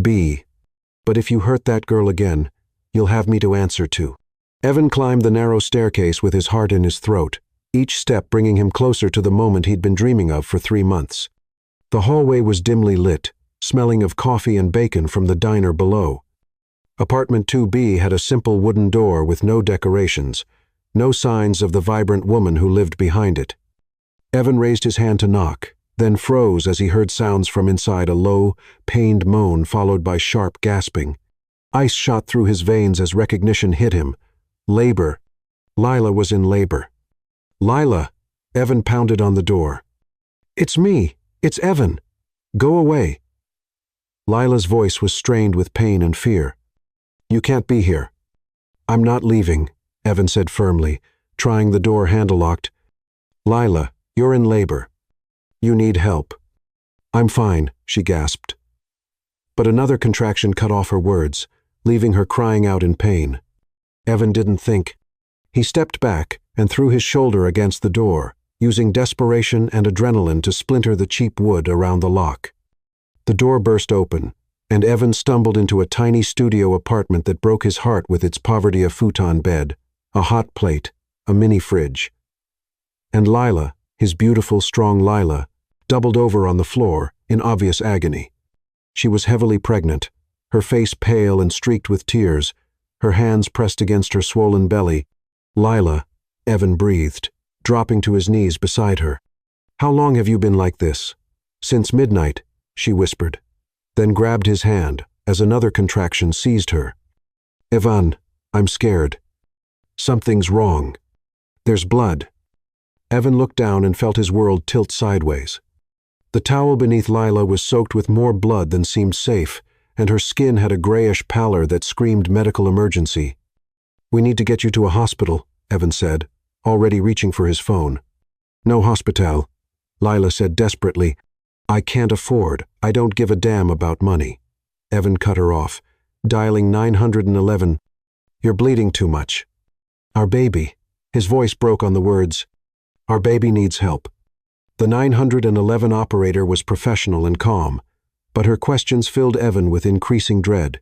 A: B. But if you hurt that girl again, you'll have me to answer to. Evan climbed the narrow staircase with his heart in his throat, each step bringing him closer to the moment he'd been dreaming of for 3 months. The hallway was dimly lit, smelling of coffee and bacon from the diner below. Apartment 2B had a simple wooden door with no decorations, no signs of the vibrant woman who lived behind it. Evan raised his hand to knock, then froze as he heard sounds from inside, a low, pained moan followed by sharp gasping. Ice shot through his veins as recognition hit him. Labor. Lila was in labor. Lila! Evan pounded on the door. It's me. It's Evan. Go away. Lila's voice was strained with pain and fear. You can't be here. I'm not leaving, Evan said firmly, trying the door handle locked. Lila, you're in labor. You need help. I'm fine, she gasped. But another contraction cut off her words, leaving her crying out in pain. Evan didn't think. He stepped back and threw his shoulder against the door, using desperation and adrenaline to splinter the cheap wood around the lock. The door burst open, and Evan stumbled into a tiny studio apartment that broke his heart with its poverty: a futon bed, a hot plate, a mini fridge. And Lila, his beautiful, strong Lila, doubled over on the floor in obvious agony. She was heavily pregnant, her face pale and streaked with tears, her hands pressed against her swollen belly. Lila, Evan breathed, dropping to his knees beside her. How long have you been like this? Since midnight, she whispered, then grabbed his hand as another contraction seized her. Evan, I'm scared. Something's wrong. There's blood. Evan looked down and felt his world tilt sideways. The towel beneath Lila was soaked with more blood than seemed safe, and her skin had a grayish pallor that screamed medical emergency. We need to get you to a hospital, Evan said, already reaching for his phone. No hospital, Lila said desperately. I can't afford. I don't give a damn about money. Evan cut her off, dialing 911. You're bleeding too much. Our baby. His voice broke on the words. Our baby needs help. The 911 operator was professional and calm, but her questions filled Evan with increasing dread.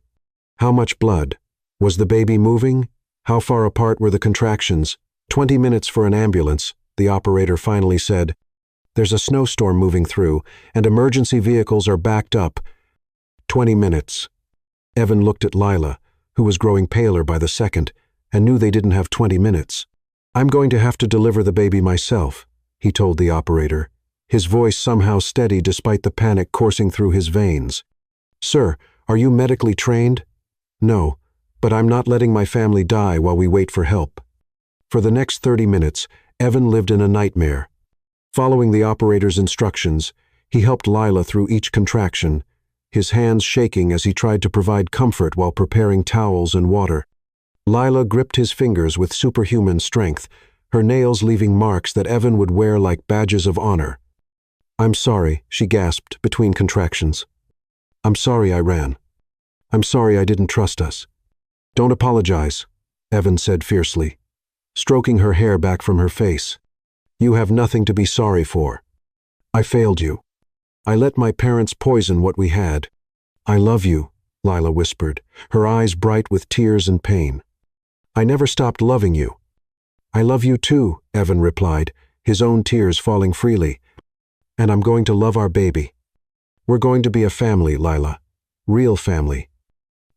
A: How much blood? Was the baby moving? How far apart were the contractions? 20 minutes for an ambulance, the operator finally said. There's a snowstorm moving through, and emergency vehicles are backed up. 20 minutes. Evan looked at Lila, who was growing paler by the second, and knew they didn't have 20 minutes. I'm going to have to deliver the baby myself, he told the operator, his voice somehow steady despite the panic coursing through his veins. Sir, are you medically trained? No, but I'm not letting my family die while we wait for help. For the next 30 minutes, Evan lived in a nightmare. Following the operator's instructions, he helped Lila through each contraction, his hands shaking as he tried to provide comfort while preparing towels and water. Lila gripped his fingers with superhuman strength, her nails leaving marks that Evan would wear like badges of honor. I'm sorry, she gasped between contractions. I'm sorry I ran. I'm sorry I didn't trust us. Don't apologize, Evan said fiercely, stroking her hair back from her face. You have nothing to be sorry for. I failed you. I let my parents poison what we had. I love you, Lila whispered, her eyes bright with tears and pain. I never stopped loving you. I love you too, Evan replied, his own tears falling freely. And I'm going to love our baby. We're going to be a family, Lila. Real family.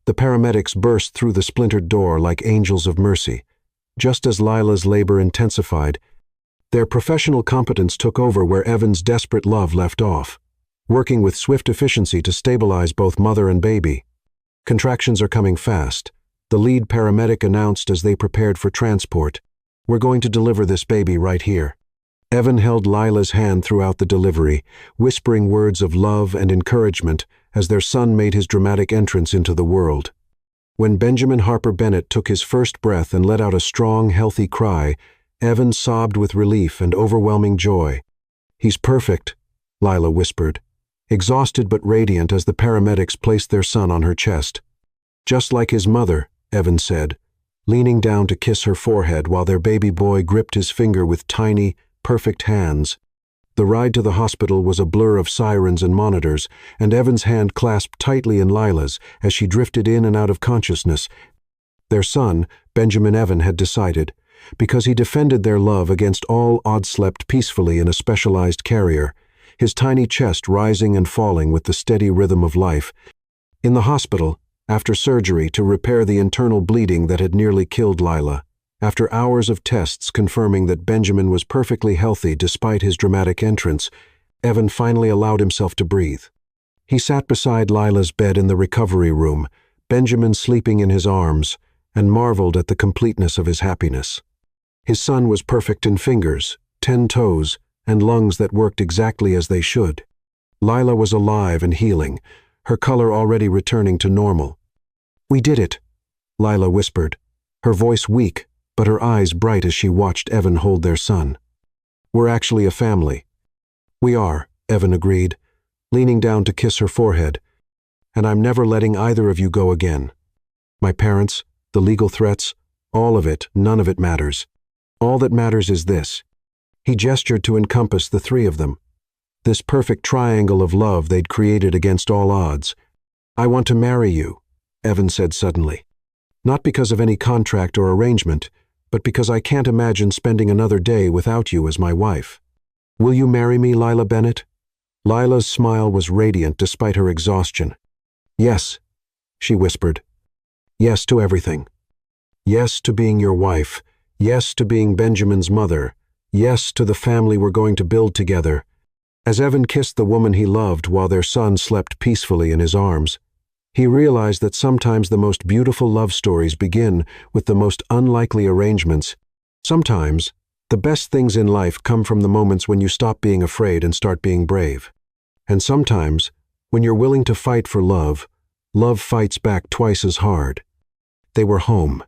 A: The paramedics burst through the splintered door like angels of mercy. Just as Lila's labor intensified, their professional competence took over where Evan's desperate love left off, working with swift efficiency to stabilize both mother and baby. Contractions are coming fast, the lead paramedic announced as they prepared for transport. We're going to deliver this baby right here. Evan held Lila's hand throughout the delivery, whispering words of love and encouragement as their son made his dramatic entrance into the world. When Benjamin Harper Bennett took his first breath and let out a strong, healthy cry, Evan sobbed with relief and overwhelming joy. "He's perfect," Lila whispered, exhausted but radiant as the paramedics placed their son on her chest. "Just like his mother," Evan said, leaning down to kiss her forehead while their baby boy gripped his finger with tiny, perfect hands. The ride to the hospital was a blur of sirens and monitors, and Evan's hand clasped tightly in Lila's as she drifted in and out of consciousness. Their son, Benjamin Evan, had decided, because he defended their love against all odds, slept peacefully in a specialized carrier, his tiny chest rising and falling with the steady rhythm of life. In the hospital, after surgery to repair the internal bleeding that had nearly killed Lila, after hours of tests confirming that Benjamin was perfectly healthy despite his dramatic entrance, Evan finally allowed himself to breathe. He sat beside Lila's bed in the recovery room, Benjamin sleeping in his arms, and marveled at the completeness of his happiness. His son was perfect in fingers, 10 toes, and lungs that worked exactly as they should. Lila was alive and healing, her color already returning to normal. "We did it," Lila whispered, her voice weak, but her eyes bright as she watched Evan hold their son. "We're actually a family." "We are," Evan agreed, leaning down to kiss her forehead. "And I'm never letting either of you go again. My parents, the legal threats, all of it, none of it matters. All that matters is this." He gestured to encompass the three of them. This perfect triangle of love they'd created against all odds. "I want to marry you," Evan said suddenly. "Not because of any contract or arrangement, but because I can't imagine spending another day without you as my wife. Will you marry me, Lila Bennett?" Lila's smile was radiant despite her exhaustion. "Yes," she whispered. "Yes to everything. Yes to being your wife. Yes to being Benjamin's mother. Yes to the family we're going to build together." As Evan kissed the woman he loved while their son slept peacefully in his arms, he realized that sometimes the most beautiful love stories begin with the most unlikely arrangements. Sometimes, the best things in life come from the moments when you stop being afraid and start being brave. And sometimes, when you're willing to fight for love, love fights back twice as hard. They were home.